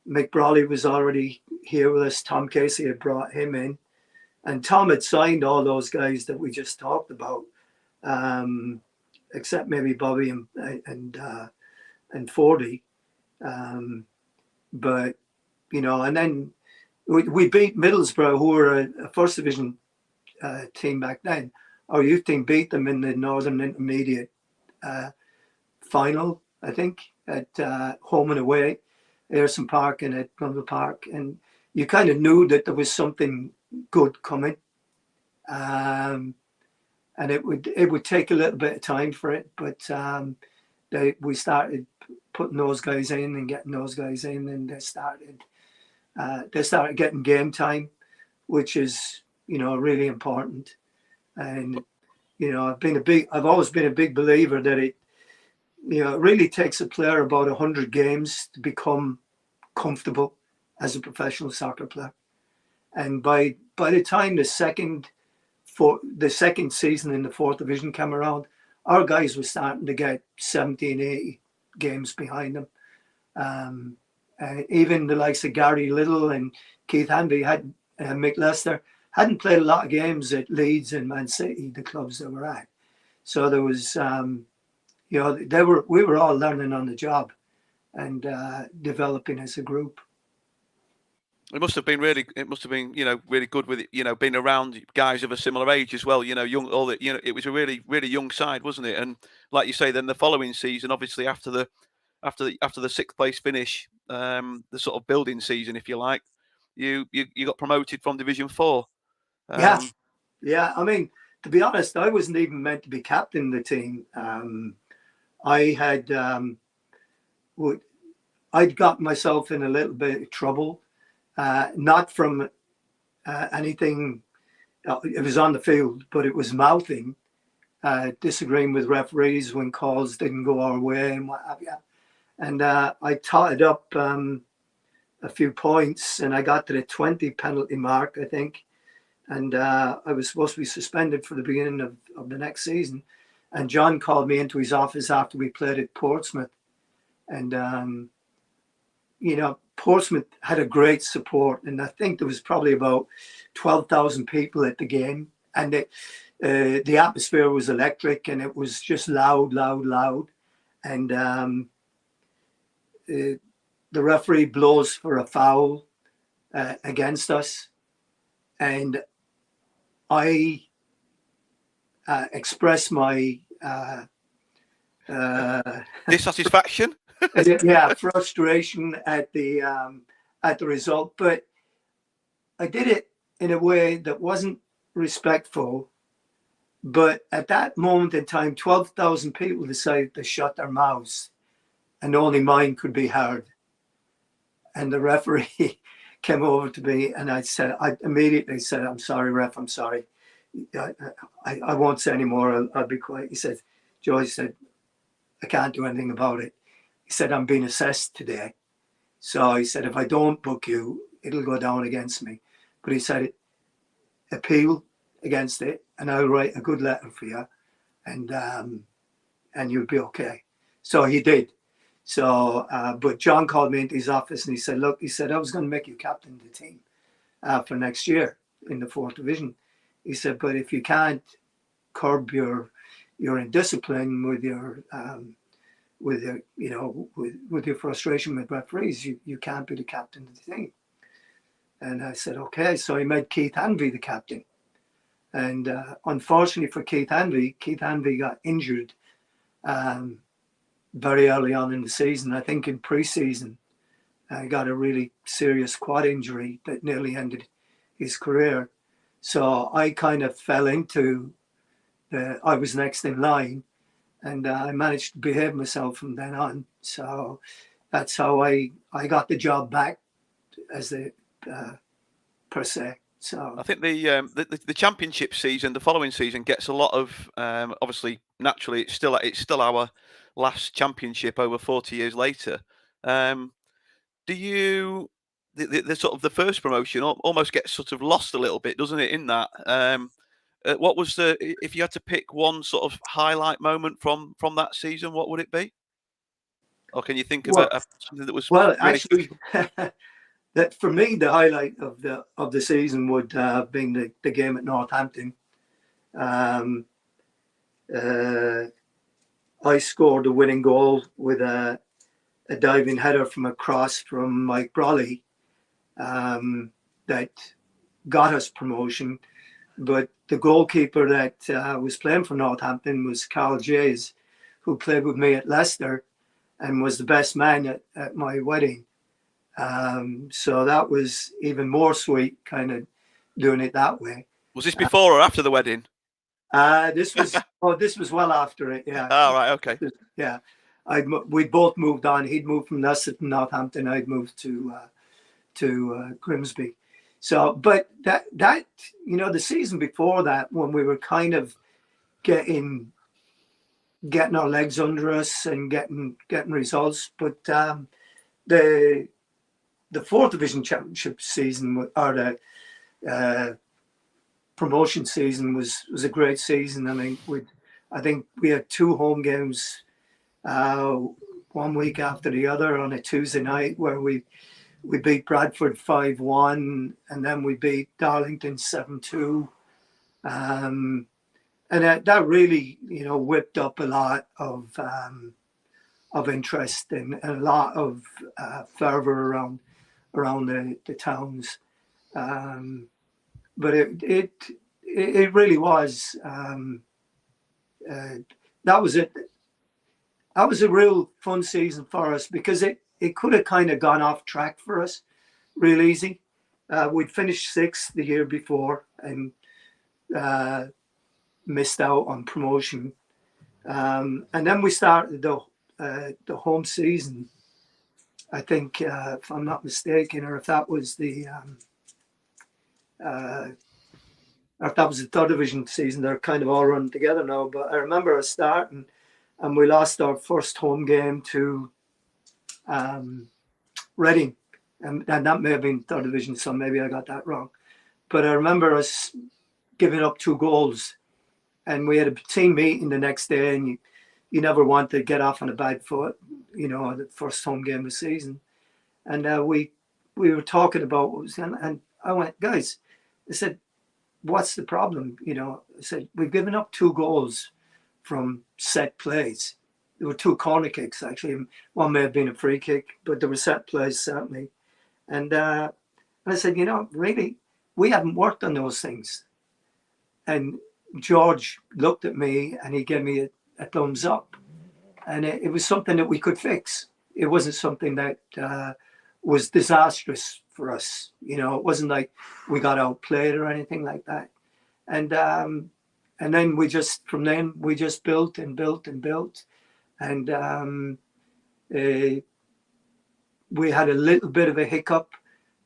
Mick Brawley was already here with us. Tom Casey had brought him in, and Tom had signed all those guys that we just talked about, except maybe Bobby and Fordy. But and then we beat Middlesbrough, who were a first division team back then. Our youth team beat them in the Northern Intermediate final, I think, at home and away, Ayerson Park and at Bundle Park. And you kind of knew that there was something good coming. And it would take a little bit of time for it, but we started putting those guys in and getting those guys in, and they started getting game time, which is really important. And I've always been a big believer that it really takes a player about 100 games to become comfortable as a professional soccer player. And by the time the second season in the fourth division came around, our guys were starting to get 70 and 80 games behind them. Even the likes of Gary Little and Keith Hanvey and Mick Lester hadn't played a lot of games at Leeds and Man City, the clubs they were at. So there was, we were all learning on the job and developing as a group.
It must have been really good with being around guys of a similar age as well. Young, all that. It was a really, really young side, wasn't it? And like you say, then the following season, obviously after the sixth place finish, the sort of building season, if you like, you got promoted from Division 4.
Yeah. I mean, to be honest, I wasn't even meant to be captain of the team. I'd got myself in a little bit of trouble. Not from anything, it was on the field, but it was mouthing, disagreeing with referees when calls didn't go our way and what have you. And I totted up a few points, and I got to the 20 penalty mark, I think. And I was supposed to be suspended for the beginning of the next season. And John called me into his office after we played at Portsmouth. And, Portsmouth had a great support, and I think there was probably about 12,000 people at the game, and the atmosphere was electric, and it was just loud, and the referee blows for a foul against us, and I
express my dissatisfaction.
Yeah, frustration at the result. But I did it in a way that wasn't respectful. But at that moment in time, 12,000 people decided to shut their mouths, and only mine could be heard. And the referee came over to me, and I immediately said, "I'm sorry, ref. I'm sorry. I won't say anymore. I'll be quiet." He said, "Joe," he said, "I can't do anything about it." He said, "I'm being assessed today. So," he said, "if I don't book you, it'll go down against me." But he said, "Appeal against it, and I'll write a good letter for you, and you'll be okay." So he did. So, but John called me into his office and he said, "Look," he said, "I was going to make you captain of the team for next year in the 4th division." He said, "But if you can't curb your indiscipline with your with your frustration with referees, you can't be the captain of the team." And I said, "Okay." So he made Keith Hanvey the captain. And unfortunately for Keith Hanvey got injured very early on in the season. I think in pre-season, he got a really serious quad injury that nearly ended his career. So I kind of fell into I was next in line, and I managed to behave myself from then on. So that's how I got the job back as the per se. So
I think the championship season, the following season, gets a lot of obviously naturally it's still our last championship over 40 years later. Do you the sort of the first promotion almost gets sort of lost a little bit, doesn't it? In that, what was if you had to pick one sort of highlight moment from that season, what would it be? Or can you think of something that was
well
really
actually? That for me, the highlight of the season would have been the game at Northampton. I scored the winning goal with a diving header from a cross from Mike Brawley that got us promotion. But the goalkeeper that was playing for Northampton was Carl Jays, who played with me at Leicester and was the best man at my wedding. So that was even more sweet, kind of doing it that way.
Was this before or after the wedding?
This was well after it. Yeah.
Oh, right. Okay.
Yeah. We'd both moved on. He'd moved from Leicester to Northampton. I'd moved to Grimsby. So, but that the season before that, when we were kind of getting our legs under us and getting results, but the 4th division championship season, or the promotion season, was a great season. I mean, I think we had 2 home games, one week after the other on a Tuesday night, where we beat Bradford 5-1, and then we beat Darlington 7-2, and that really whipped up a lot of interest and a lot of fervor around the towns, but it really was that was it. That was a real fun season for us, because it could have kind of gone off track for us real easy. We'd finished 6th the year before and missed out on promotion, and then we started the home season. I think, if I'm not mistaken, or if that was the 3rd division season, they're kind of all run together now. But I remember us starting, and we lost our first home game to Reading, and that may have been 3rd division, so maybe I got that wrong. But I remember us giving up 2 goals, and we had a team meeting the next day, and you never want to get off on a bad foot, the first home game of the season. And we were talking about what was going on, and I went, "Guys," I said, "what's the problem?" I said, "We've given up 2 goals from set plays." There were 2 corner kicks, actually. One may have been a free kick, but there were set plays, certainly. And I said, really, we haven't worked on those things. And George looked at me and he gave me a thumbs up. And it was something that we could fix. it wasn't something that was disastrous for us. You know, it wasn't like we got outplayed or anything like that. And then we just built and built and built, and we had a little bit of a hiccup,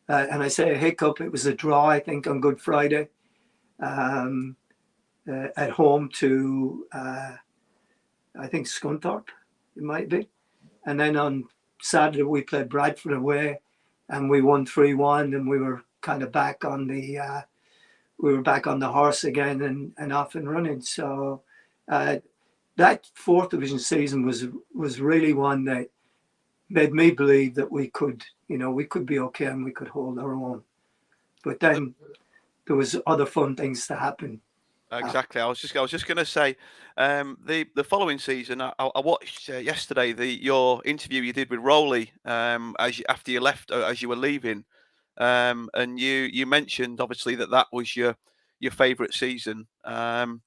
and I say a hiccup. It was a draw, I think, on Good Friday, at home to I think Scunthorpe, it might be, and then on Saturday we played Bradford away, and we won 3-1, and we were kind of back on the horse again and off and running. So that fourth division season was really one that made me believe that we could be okay and we could hold our own. But then there was other fun things to happen.
Exactly. I was just going to say, the following season, I watched yesterday your interview you did with Rowley after you left, as you were leaving, and you mentioned obviously that was your favourite season. Do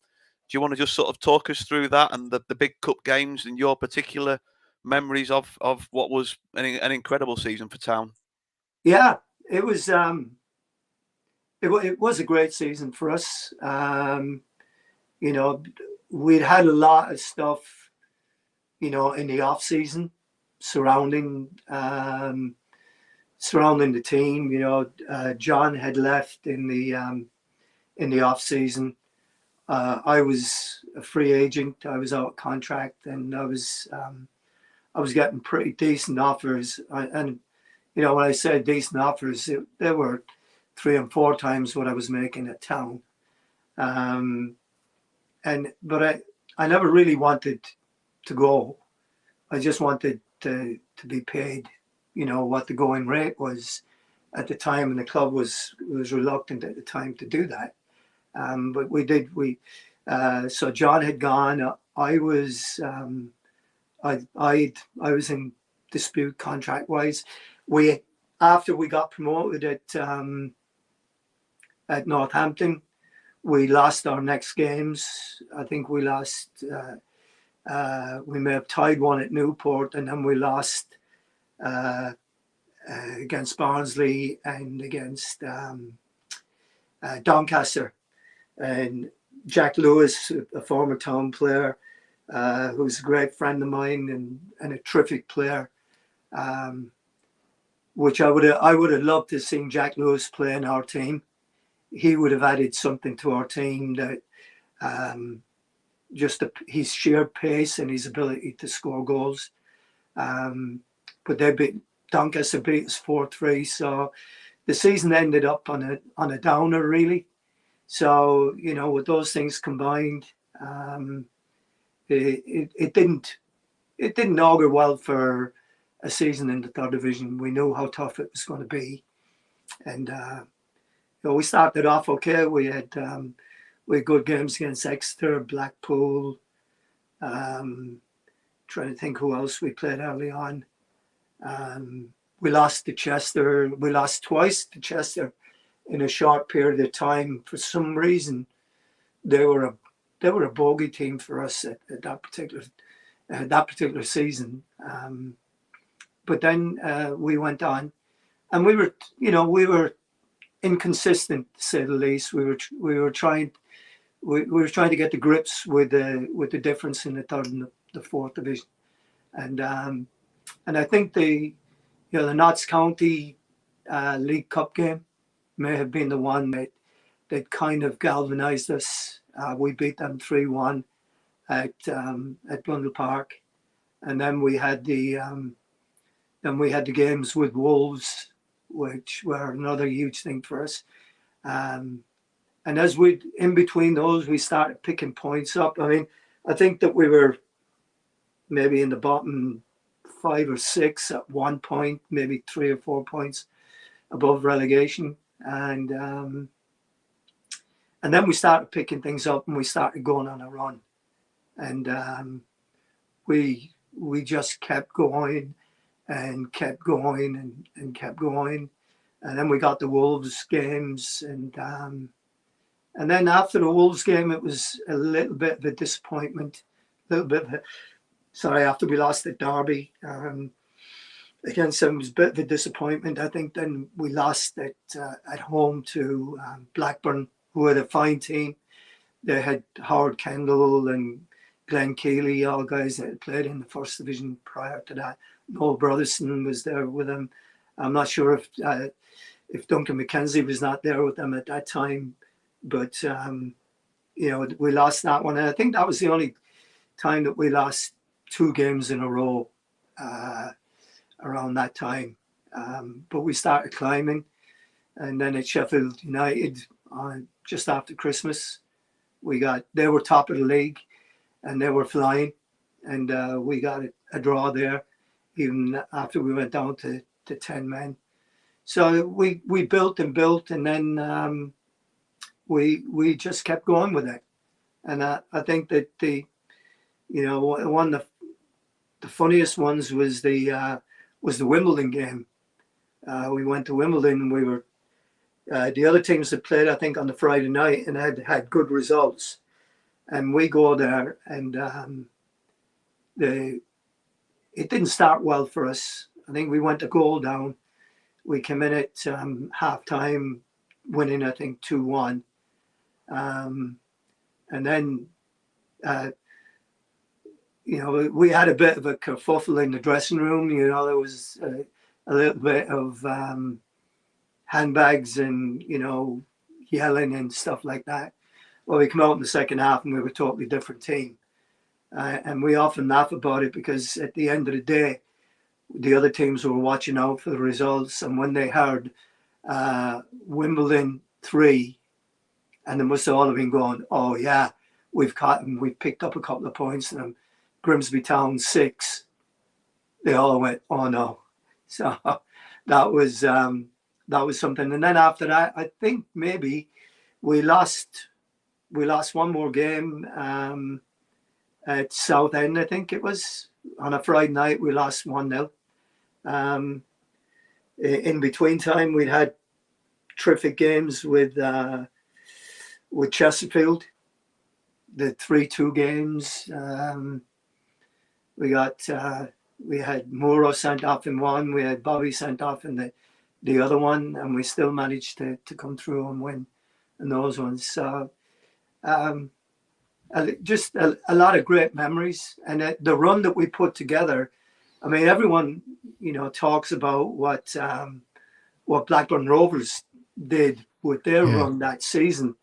you want to just sort of talk us through that and the big cup games and your particular memories of what was an incredible season for Town?
Yeah, it was. It was a great season for us. You know, we'd had a lot of stuff, you know, in the off season surrounding the team. You know, John had left in the off season. I was a free agent. I was out of contract, and I was getting pretty decent offers. And you know, when I say decent offers, they were 3 and 4 times what I was making at Town. But I never really wanted to go. I just wanted to be paid, you know, what the going rate was at the time, and the club was reluctant at the time to do that. But we did. So John had gone. I was in dispute contract wise. After we got promoted at Northampton, we lost our next games. I think we lost. We may have tied one at Newport, and then we lost against Barnsley and against Doncaster. And Jack Lewis, a former Town player, who's a great friend of mine and a terrific player, which I would have loved to have seen Jack Lewis play in our team. He would have added something to our team that his sheer pace and his ability to score goals. But Doncaster beat us 4-3, so the season ended up on a downer, really. So, you know, with those things combined, it didn't augur well for a season in the third division. We knew how tough it was going to be, and you know, we started off okay. We had good games against Exeter, Blackpool. Trying to think who else we played early on. We lost to Chester. We lost twice to Chester in a short period of time. For some reason, they were a bogey team for us at that particular season. But then we went on, and we were inconsistent, to say the least. We were trying to get the grips with the difference in the third and the fourth division, and I think the Notts County League Cup game may have been the one that kind of galvanised us. We beat them 3-1 at Blundell Park, and then we had the games with Wolves, which were another huge thing for us. And as in between those, we started picking points up. I mean, I think that we were maybe in the bottom 5 or 6 at one point, maybe 3 or 4 points above relegation. And then we started picking things up, and we started going on a run. And we just kept going and kept going and kept going. And then we got the Wolves games, and then after the Wolves game, it was a little bit of a disappointment. After we lost at Derby, against them was a bit of a disappointment. I think then we lost at home to Blackburn, who had a fine team. They had Howard Kendall and Glenn Keeley, all guys that had played in the first division prior to that. Noel Brotherson was there with them. I'm not sure if Duncan McKenzie was not there with them at that time, but we lost that one. And I think that was the only time that we lost 2 games in a row around that time. But we started climbing, and then at Sheffield United, just after Christmas, they were top of the league, and they were flying, and we got a draw there, even after we went down to 10 men. So we built and built, and then we just kept going with it. And I think that one of the funniest ones was the Wimbledon game. We went to Wimbledon, and we were the other teams that played, I think, on the Friday night and had good results. And we go there, and it didn't start well for us. I think we went a goal down. We came in at halftime, winning, I think, 2-1. And then, we had a bit of a kerfuffle in the dressing room. There was a little bit of handbags and, yelling and stuff like that. Well, we came out in the second half and we were a totally different team. And we often laugh about it because at the end of the day, the other teams were watching out for the results. And when they heard Wimbledon 3, and they must have all have been going, oh, yeah, we've caught them. We've picked up a couple of points to them. Grimsby Town 6. They all went, oh, no. So that was something. And then after that, I think maybe we lost one more game at Southend, I think it was. On a Friday night, we lost 1-0. In between time, we'd had terrific games with Chesterfield, the 3-2 games. We had Muro sent off in one, we had Bobby sent off in the other one, and we still managed to come through and win in those ones. So just a lot of great memories. And the run that we put together, I mean, everyone, talks about what Blackburn Rovers did with their run that season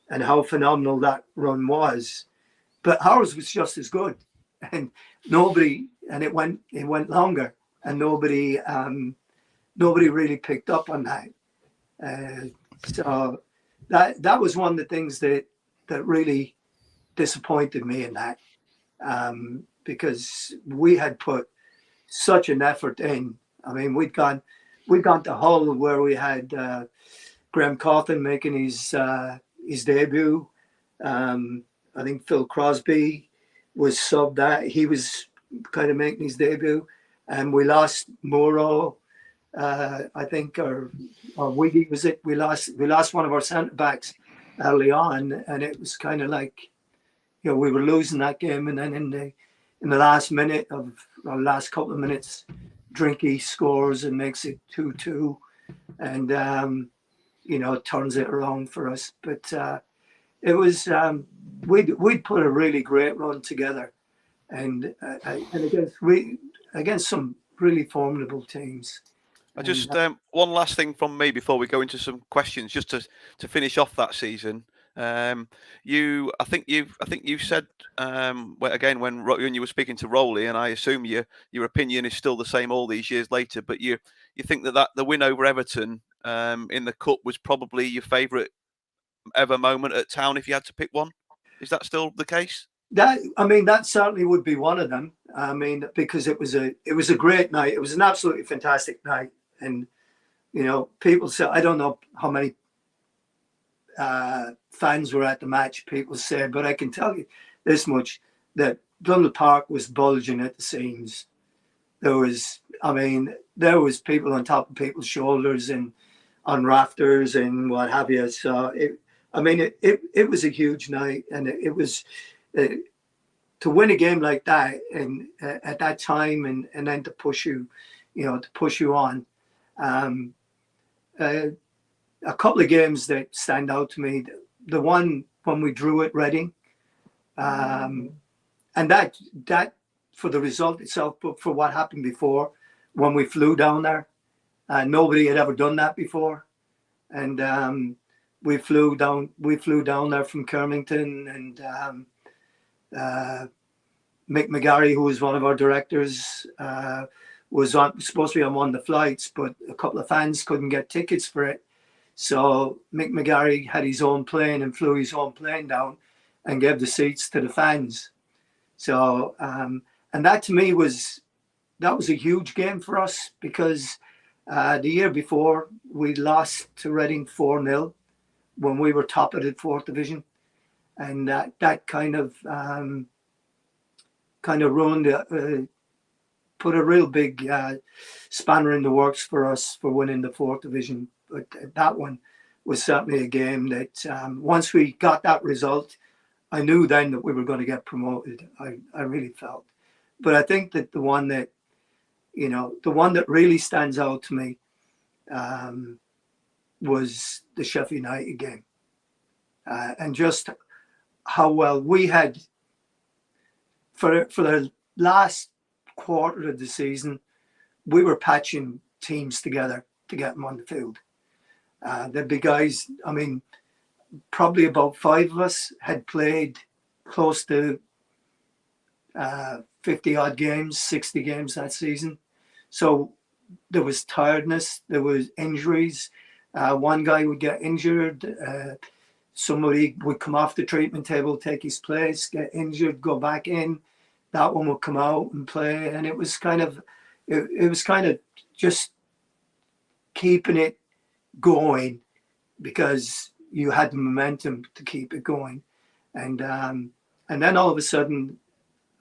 and how phenomenal that run was. But ours was just as good. And it went longer, and nobody really picked up on that. So that was one of the things that really disappointed me in that, because we had put such an effort in. I mean, we'd gone to Hull, where we had Graham Cawthon making his debut. I think Phil Crosby was subbed that. He was kind of making his debut, and we lost Muro, I think, or Wiggy was it? We lost one of our centre backs early on, and it was kind of like, we were losing that game, and then in the last minute of our last couple of minutes, Drinky scores and makes it 2-2, and turns it around for us. But it was we'd put a really great run together, and against some really formidable teams.
I just one last thing from me before we go into some questions, just to finish off that season. I think you said again when you were speaking to Rowley, and I assume your opinion is still the same all these years later, but you think that the win over Everton in the cup was probably your favourite ever moment at Town, if you had to pick one. Is that still the case?
That certainly would be one of them. I mean, because it was a great night. It was an absolutely fantastic night, and people say, I don't know how many fans were at the match, people say, but I can tell you this much, that Blundell Park was bulging at the seams. There was people on top of people's shoulders and on rafters and what have you. So it was a huge night, and it was to win a game like that and at that time, and then to push you, to push you on. A couple of games that stand out to me. The one when we drew at Reading, and that for the result itself, but for what happened before when we flew down there. Nobody had ever done that before, and we flew down there from Kermington, and Mick McGarry, who was one of our directors, was supposed to be on one of the flights, but a couple of fans couldn't get tickets for it. So Mick McGarry had his own plane and flew his own plane down and gave the seats to the fans. So, and that to me was a huge game for us, because the year before we lost to Reading 4-0 when we were top of the 4th division. And that kind of ruined, put a real big spanner in the works for us for winning the 4th division. But that one was certainly a game that once we got that result, I knew then that we were going to get promoted. I really felt. But I think that the one that really stands out to me was the Sheffield United game. And just how well we had, for the last quarter of the season, we were patching teams together to get them on the field. The big guys, I mean, probably about 5 of us had played close to 50 odd games, 60 games that season. So there was tiredness, there was injuries. One guy would get injured. Somebody would come off the treatment table, take his place, get injured, go back in. That one would come out and play. And it was kind of just keeping it going, because you had the momentum to keep it going. And then all of a sudden,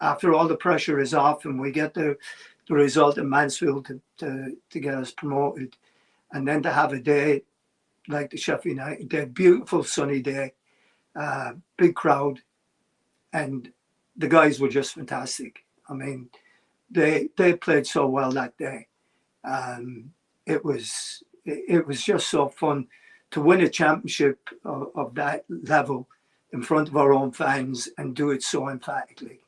after all the pressure is off and we get the result in Mansfield to get us promoted, and then to have a day like the Sheffield United day, beautiful sunny day, big crowd, and the guys were just fantastic. I mean, they played so well that day. It was just so fun to win a championship of that level in front of our own fans and do it so emphatically.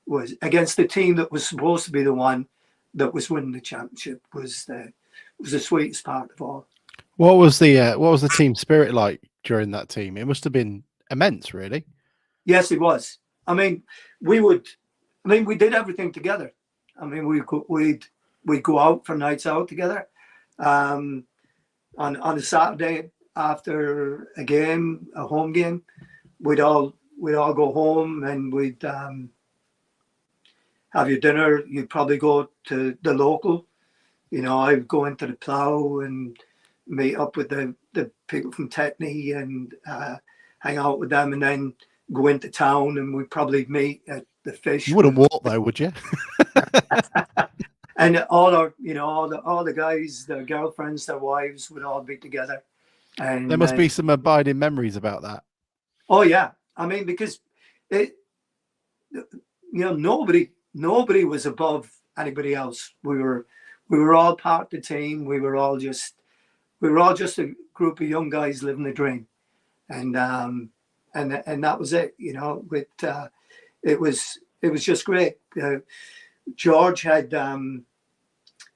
Was against the team that was supposed to be the one that was winning the championship was the sweetest part of all.
What was the team spirit like during that team? It must have been immense, really. Yes,
it was. I mean, we did everything together. I mean, we'd go out for nights out together. On a Saturday after a game, a home game, we'd all go home and we'd have your dinner. You'd probably go to the local. I'd go into the Plough and meet up with the people from Tetney and hang out with them, and then go into town and we'd probably meet at the Fish.
You wouldn't walk though, would you?
And all the guys, their girlfriends, their wives would all be together. And
there must be some abiding memories about that.
Oh yeah, I mean, because nobody was above anybody else. We were all part of the team. We were all just a group of young guys living the dream, and that was it. It was just great. George had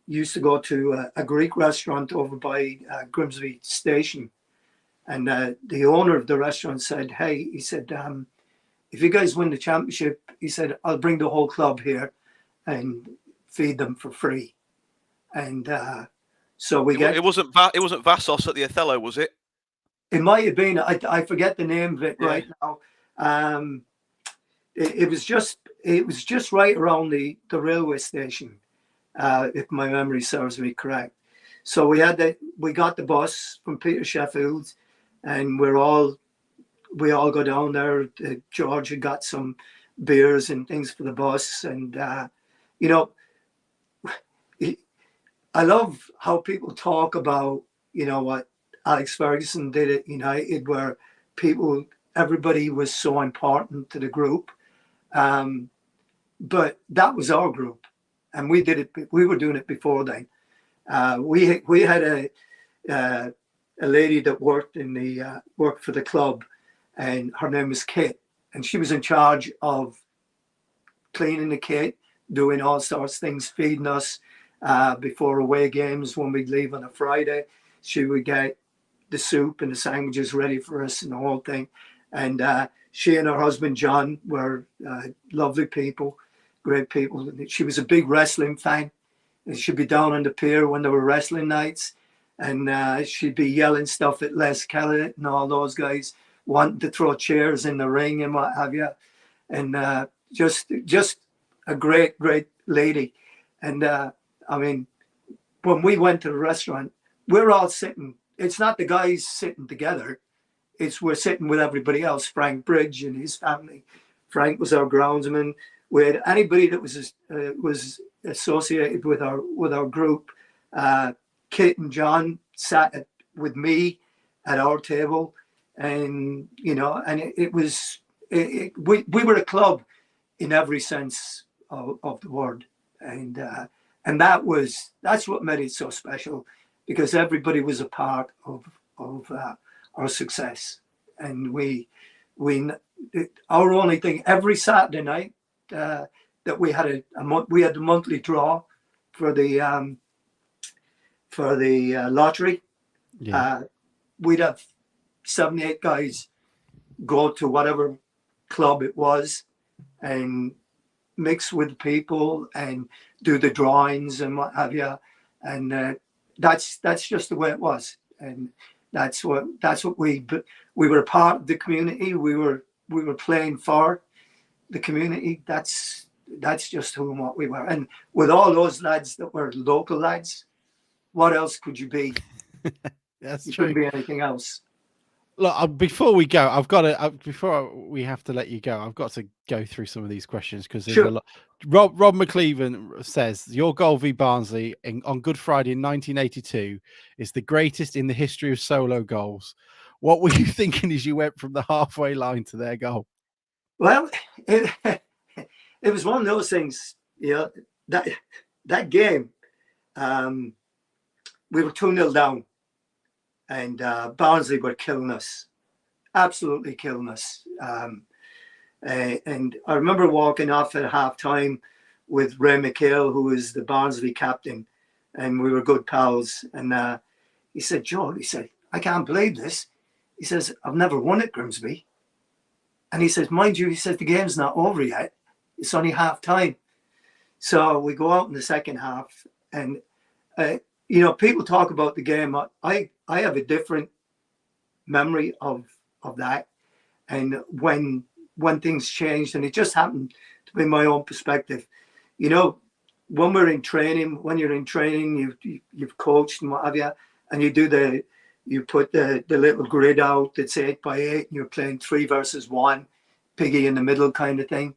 used to go to a Greek restaurant over by Grimsby Station, and the owner of the restaurant said, "Hey," he said, "if you guys win the championship," he said, "I'll bring the whole club here and feed them for free." And so it wasn't
Vassos at the Othello, was it?
It might have been. I forget the name of it right now. It was just right around the railway station, if my memory serves me correct. So we got the bus from Peter Sheffield, and we all go down there. George had got some beers and things for the bus, and I love how people talk about what Alex Ferguson did at United, where everybody was so important to the group. But that was our group. and we did it. We were doing it before then. We had a lady that worked worked for the club, and her name was Kate, and she was in charge of cleaning the kit, doing all sorts of things, feeding us before away games when we'd leave on a Friday. She would get the soup and the sandwiches ready for us and the whole thing. And she and her husband John were lovely people, great people. She was a big wrestling fan, and she'd be down on the pier when there were wrestling nights, and she'd be yelling stuff at Les Kelly and all those guys, wanting to throw chairs in the ring and what have you. And just a great lady. And I mean, when we went to the restaurant, we're all sitting. It's not the guys sitting together. We're sitting with everybody else. Frank Bridge and his family. Frank was our groundsman. We had anybody that was associated with our group. Kit and John sat with me at our table, and it was we were a club in every sense of the word, and that's what made it so special, because everybody was a part of our success. And our only thing every Saturday night that we had we had a monthly draw for the lottery.
Yeah.
We'd have 78 guys go to whatever club it was and mix with people and do the drawings and what have you. And that's just the way it was. And that's what we were a part of the community. We were playing for the community. That's just who and what we were. And with all those lads that were local lads, what else could you be?
That's
you
true.
couldn't be anything else.
Look, before we go, before we have to let you go, I've got to go through some of these questions because there's a lot. Rob McCleven says your goal v Barnsley on Good Friday in 1982 is the greatest in the history of solo goals. What were you thinking as you went from the halfway line to their goal?
Well, it was one of those things. That game, we were 2-0 down. And Barnsley were killing us, absolutely killing us. And I remember walking off at half-time with Ray McHale, who was the Barnsley captain, and we were good pals. And he said, Joe, I can't believe this. He says, I've never won at Grimsby. And he says, mind you, he says, the game's not over yet. It's only half-time. So we go out in the second half, and people talk about the game. I have a different memory of that, and when things changed, and it just happened to be my own perspective. When you're in training, you've coached and what have you, and you put the little grid out that's 8x8, and you're playing 3 versus 1, piggy in the middle kind of thing.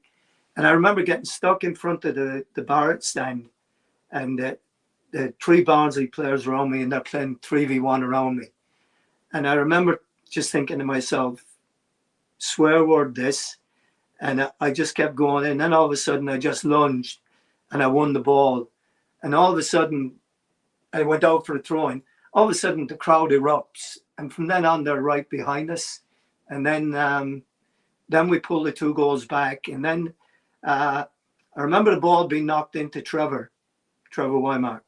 And I remember getting stuck in front of the Barrett stand, and the 3 Barnsley players around me, and they're playing 3v1 around me. And I remember just thinking to myself, swear word this. And I just kept going. And then all of a sudden I just lunged and I won the ball. And all of a sudden I went out for a throw-in. All of a sudden the crowd erupts. And from then on, they're right behind us. And then we pulled the 2 goals back. And then I remember the ball being knocked into Trevor Wymark.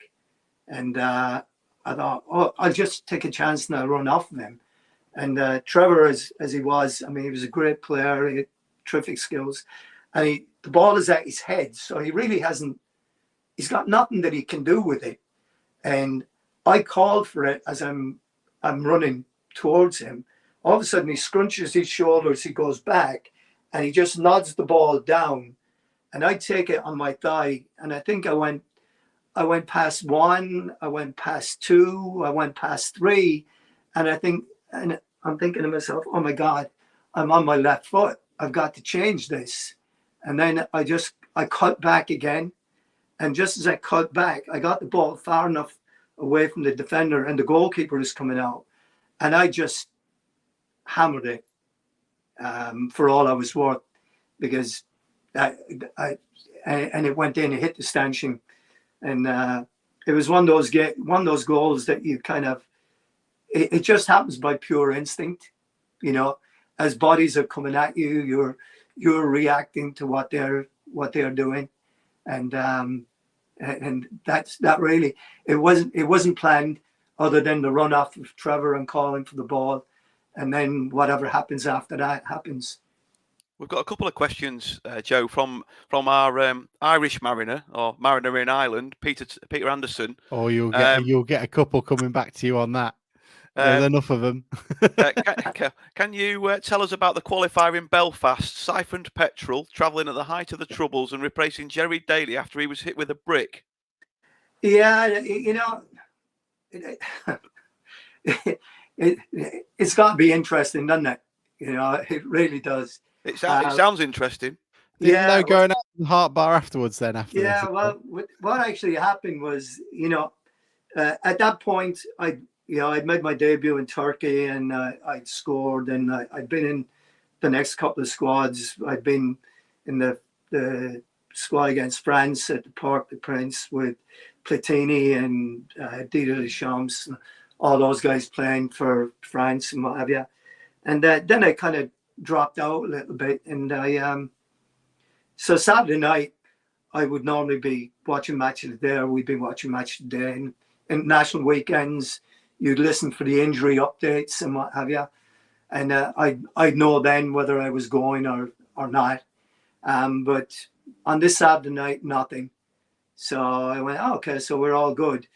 And I thought, I'll just take a chance and I'll run off of him. And Trevor, as he was, he was a great player. He had terrific skills. And the ball is at his head. So he really he's got nothing that he can do with it. And I called for it as I'm running towards him. All of a sudden he scrunches his shoulders, he goes back, and he just nods the ball down. And I take it on my thigh. And I think I went past 1, I went past 2, I went past 3, and I'm thinking to myself, oh my God, I'm on my left foot. I've got to change this. And then I cut back again. And just as I cut back, I got the ball far enough away from the defender, and the goalkeeper was coming out. And I just hammered it for all I was worth, because and it went in, it hit the stanchion. and it was one of those goals that you kind of, it just happens by pure instinct, you know. As bodies are coming at you, you're reacting to what they're doing, and that really, it wasn't planned, other than the run off of Trevor and calling for the ball, and then whatever happens after that happens.
We've got a couple of questions, Joe, from our Irish mariner, or mariner in Ireland, Peter Anderson.
Or you'll get a couple coming back to you on that. There's enough of them.
Can you tell us about the qualifier in Belfast? Siphoned petrol, travelling at the height of the Troubles and replacing Jerry Daly after he was hit with a brick.
Yeah, you know, it's got to be interesting, doesn't it? You know, it really does.
It sounds interesting.
Yeah, going out to the Heart Bar afterwards. Then after
yeah,
this,
well, what actually happened was, you know, at that point, I'd made my debut in Turkey, and I'd scored, and I'd been in the next couple of squads. I'd been in the squad against France at the Parc des Princes with Platini and Didier Deschamps, and all those guys playing for France and what have you. And then I kind of dropped out a little bit, and so Saturday night I would normally be watching Match of the Day, or we'd be watching Match of the Day, and international weekends you'd listen for the injury updates and what have you, and I'd know then whether I was going or not, but on this Saturday night, nothing. So I went, oh, okay, so we're all good.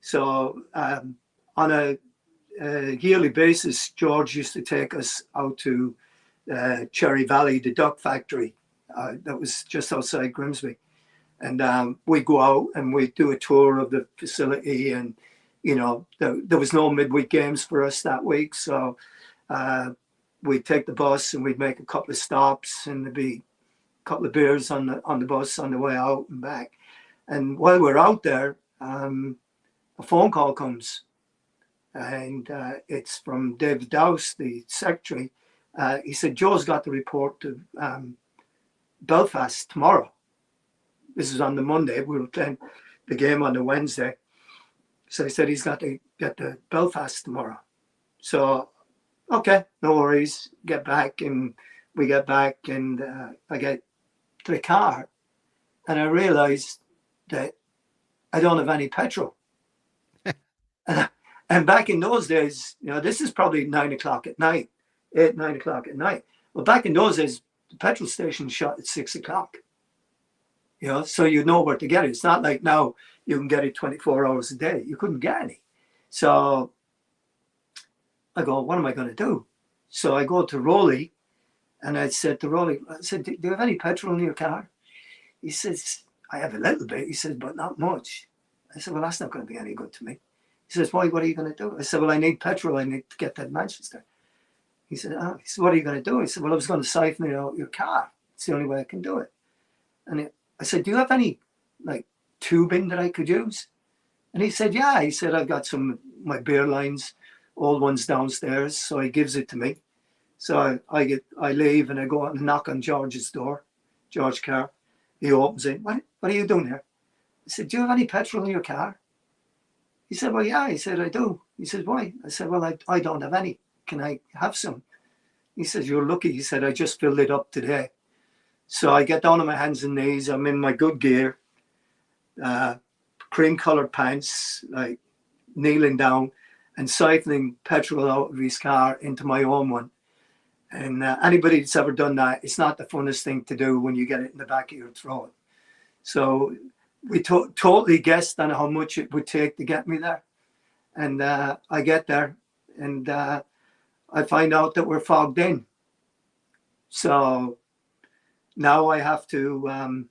So on a yearly basis, George used to take us out to Cherry Valley, the duck factory that was just outside Grimsby, and we'd go out and we'd do a tour of the facility, and you know, there was no midweek games for us that week, so we'd take the bus and we'd make a couple of stops, and there'd be a couple of beers on the bus on the way out and back. And while we're out there, a phone call comes, and it's from David Dowse, the secretary. He said, Joe's got the report to Belfast tomorrow. This is on the Monday. We were playing the game on the Wednesday. So he said he's got to get to Belfast tomorrow. So, okay, no worries. Get back, and we get back, and I get to the car, and I realized that I don't have any petrol. And back in those days, you know, this is probably 9 o'clock at night, 9 o'clock at night. Well, back in those days, the petrol station shut at 6 o'clock. You know, so you know where to get it. It's not like now you can get it 24 hours a day. You couldn't get any. So I go, what am I going to do? So I go to Rolly, and I said to Rolly, I said, do you have any petrol in your car? He says, I have a little bit. He says, but not much. I said, well, that's not going to be any good to me. He says, why? What are you going to do? I said, well, I need petrol. I need to get to Manchester. He said, oh. He said, what are you going to do? I said, well, I was going to siphon it out your car. It's the only way I can do it. And I said, do you have any like tubing that I could use? And he said, yeah. He said, I've got some my beer lines, old ones downstairs. So he gives it to me. So I leave, and I go out and knock on George's door, George Carr. He opens it. What are you doing here? I said, do you have any petrol in your car? He said, well, yeah. He said, I do. He said, why? I said, well, I don't have any. Can I have some? He says, you're lucky. He said, I just filled it up today. So I get down on my hands and knees. I'm in my good gear, cream colored pants, like kneeling down and siphoning petrol out of his car into my own one. And anybody that's ever done that, it's not the funnest thing to do when you get it in the back of your throat. So we totally guessed on how much it would take to get me there. And I get there, and I find out that we're fogged in. So now I have to,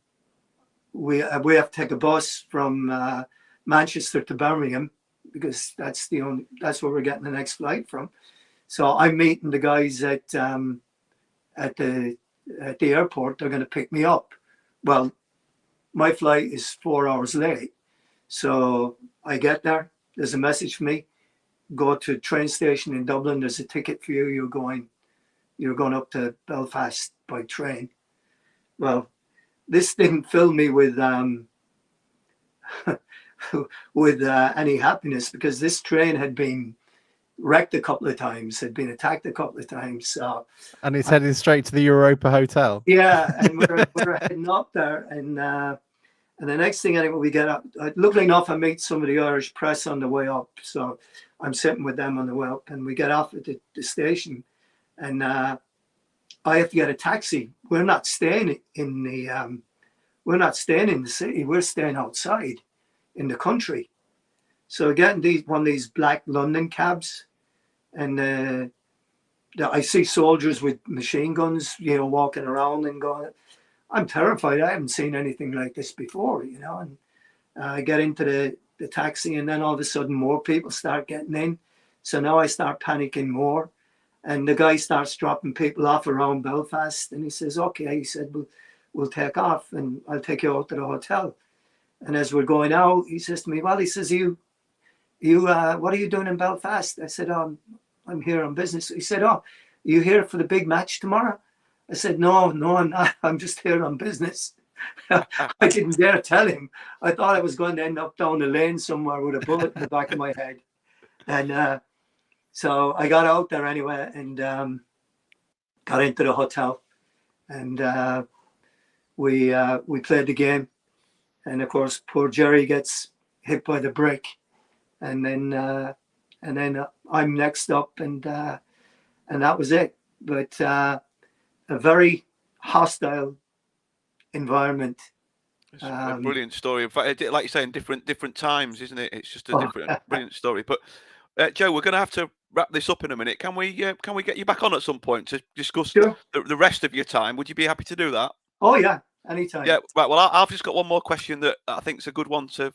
we have to take a bus from Manchester to Birmingham, because that's where we're getting the next flight from. So I'm meeting the guys at the airport. They're going to pick me up. Well, my flight is 4 hours late. So I get there. There's a message for me. Go to the train station in Dublin. There's a ticket for you. You're going up to Belfast by train. Well, this didn't fill me with with any happiness, because this train had been wrecked a couple of times, had been attacked a couple of times. So,
And it's heading straight to the Europa Hotel.
yeah, and we're heading up there, and the next thing I think we get up, luckily enough, I meet some of the Irish press on the way up, so I'm sitting with them on the way up, and we get off at the station, and I have to get a taxi. We're not staying in the city. We're staying outside in the country. So getting one of these black London cabs, and I see soldiers with machine guns, walking around and going. I'm terrified. I haven't seen anything like this before, And I get into the taxi, and then all of a sudden more people start getting in. So now I start panicking more, and the guy starts dropping people off around Belfast, and he says, "Okay," he said, "we'll take off, and I'll take you out to the hotel." And as we're going out, he says to me, "Well," he says, "You, what are you doing in Belfast?" I said, "I'm here on business." He said, "Oh, are you here for the big match tomorrow?" I said, no, I'm not. I'm just here on business." I didn't dare tell him. I thought I was going to end up down the lane somewhere with a bullet in the back of my head. And so I got out there anyway, and got into the hotel, and we played the game. And of course, poor Jerry gets hit by the brick, and then I'm next up, and that was it. But a very hostile environment.
It's a brilliant story. In fact, like you say, in different times, isn't it? It's just a different, brilliant story. But Joe, we're going to have to wrap this up in a minute. Can we get you back on at some point to discuss the rest of your time? Would you be happy to do that?
Oh yeah, anytime.
Yeah. Right. Well, I've just got one more question that I think is a good one to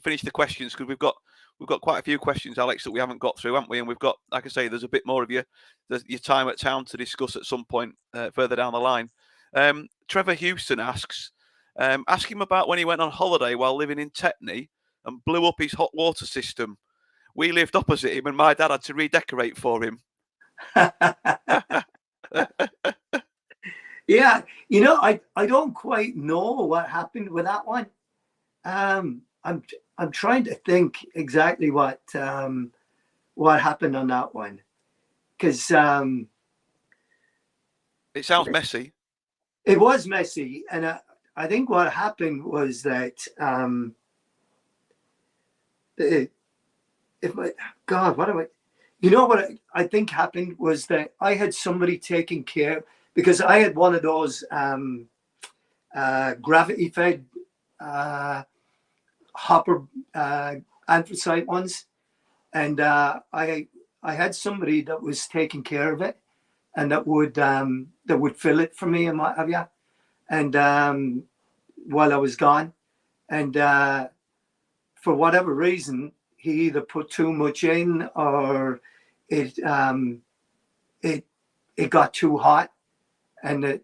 finish the questions, because we've got quite a few questions, Alex, that we haven't got through, haven't we? And we've got, like I say, there's a bit more of your time at town to discuss at some point further down the line. Trevor Houston asks, ask him about when he went on holiday while living in Tetney and blew up his hot water system. We lived opposite him, and my dad had to redecorate for him.
Yeah, I don't quite know what happened with that one. I'm trying to think exactly what happened on that one, because
it sounds messy.
It was messy, and I think what happened was that what I think happened was that I had somebody taking care, because I had one of those gravity fed hopper anthracite ones, and I had somebody that was taking care of it, and that would fill it for me and what have you, and while I was gone, and for whatever reason he either put too much in, or it got too hot, and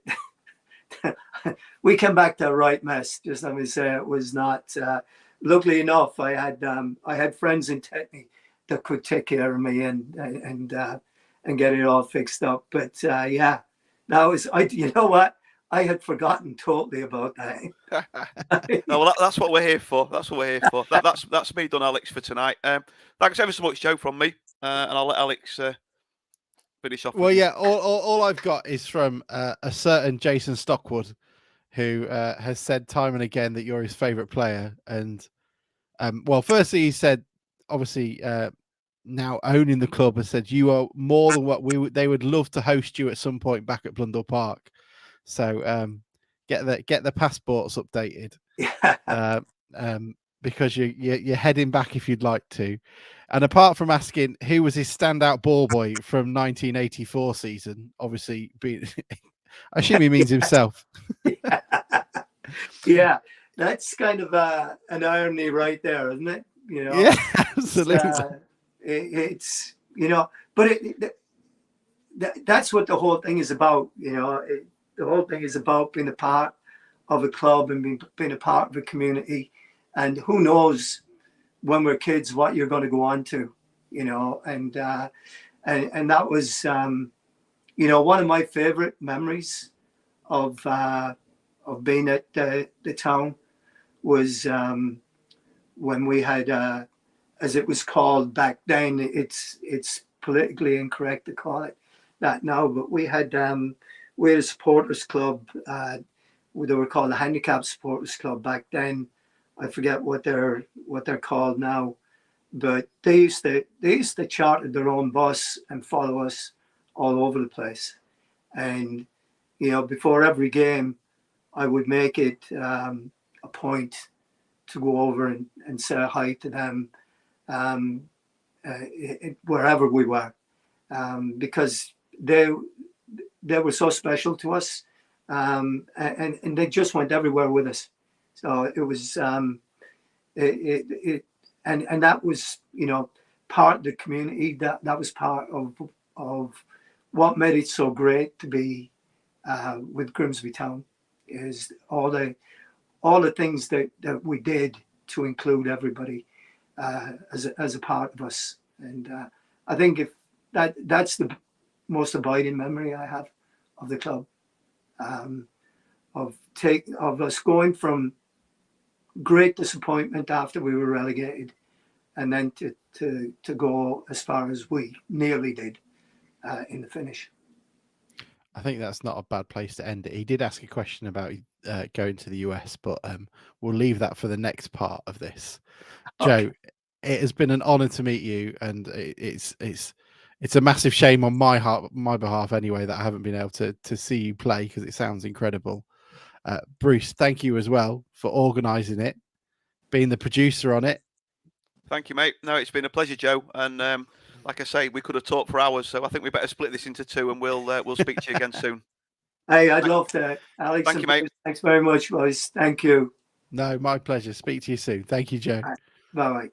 we came back to a right mess. Just let me say, it was not. Luckily enough, I had friends in Tetney that could take care of me and get it all fixed up. But yeah, that was You know what? I had forgotten totally about that.
No, well, that's what we're here for. That's what we're here for. That's me done, Alex, for tonight. Thanks ever so much, Joe, from me, and I'll let Alex finish off.
Well, yeah, all I've got is from a certain Jason Stockwood, who has said time and again that you're his favourite player. And well, firstly, he said, obviously, now owning the club, has said you are more than what they would love to host you at some point back at Blundell Park. So get the passports updated, because you're heading back if you'd like to. And apart from asking who was his standout ball boy from 1984 season, obviously, I assume he means himself.
Yeah, that's kind of an irony right there, isn't it?
Yeah, absolutely.
It's but that's what the whole thing is about. The whole thing is about being a part of a club and being a part of a community, and who knows when we're kids what you're going to go on to, and that was one of my favorite memories of being at the town was when we had, as it was called back then, it's politically incorrect to call it that now, but we had a supporters club. They were called the Handicap Supporters Club back then. I forget what they're called now, but they used to charter their own bus and follow us all over the place. And before every game, I would make it a point to go over and say hi to them wherever we were, because they were so special to us, and they just went everywhere with us. So it was and that was part of the community. That was part of what made it so great to be with Grimsby Town, is all the things that we did to include everybody as a part of us. And I think if that's the most abiding memory I have of the club, of us going from great disappointment after we were relegated, and then to go as far as we nearly did in the finish.
I think that's not a bad place to end it. He did ask a question about going to the US, but we'll leave that for the next part of this.
Okay.
Joe, it has been an honour to meet you, and it's a massive shame on my behalf anyway that I haven't been able to see you play, because it sounds incredible. Bruce, thank you as well for organising it, being the producer on it.
Thank you, mate. No, it's been a pleasure, Joe. And like I say, we could have talked for hours, so I think we better split this into two, and we'll speak to you again soon.
Hey, I'd love to, Alex.
Thank you, mate.
Thanks very much, boys. Thank you.
No, my pleasure. Speak to you soon. Thank you, Joe.
Bye-bye.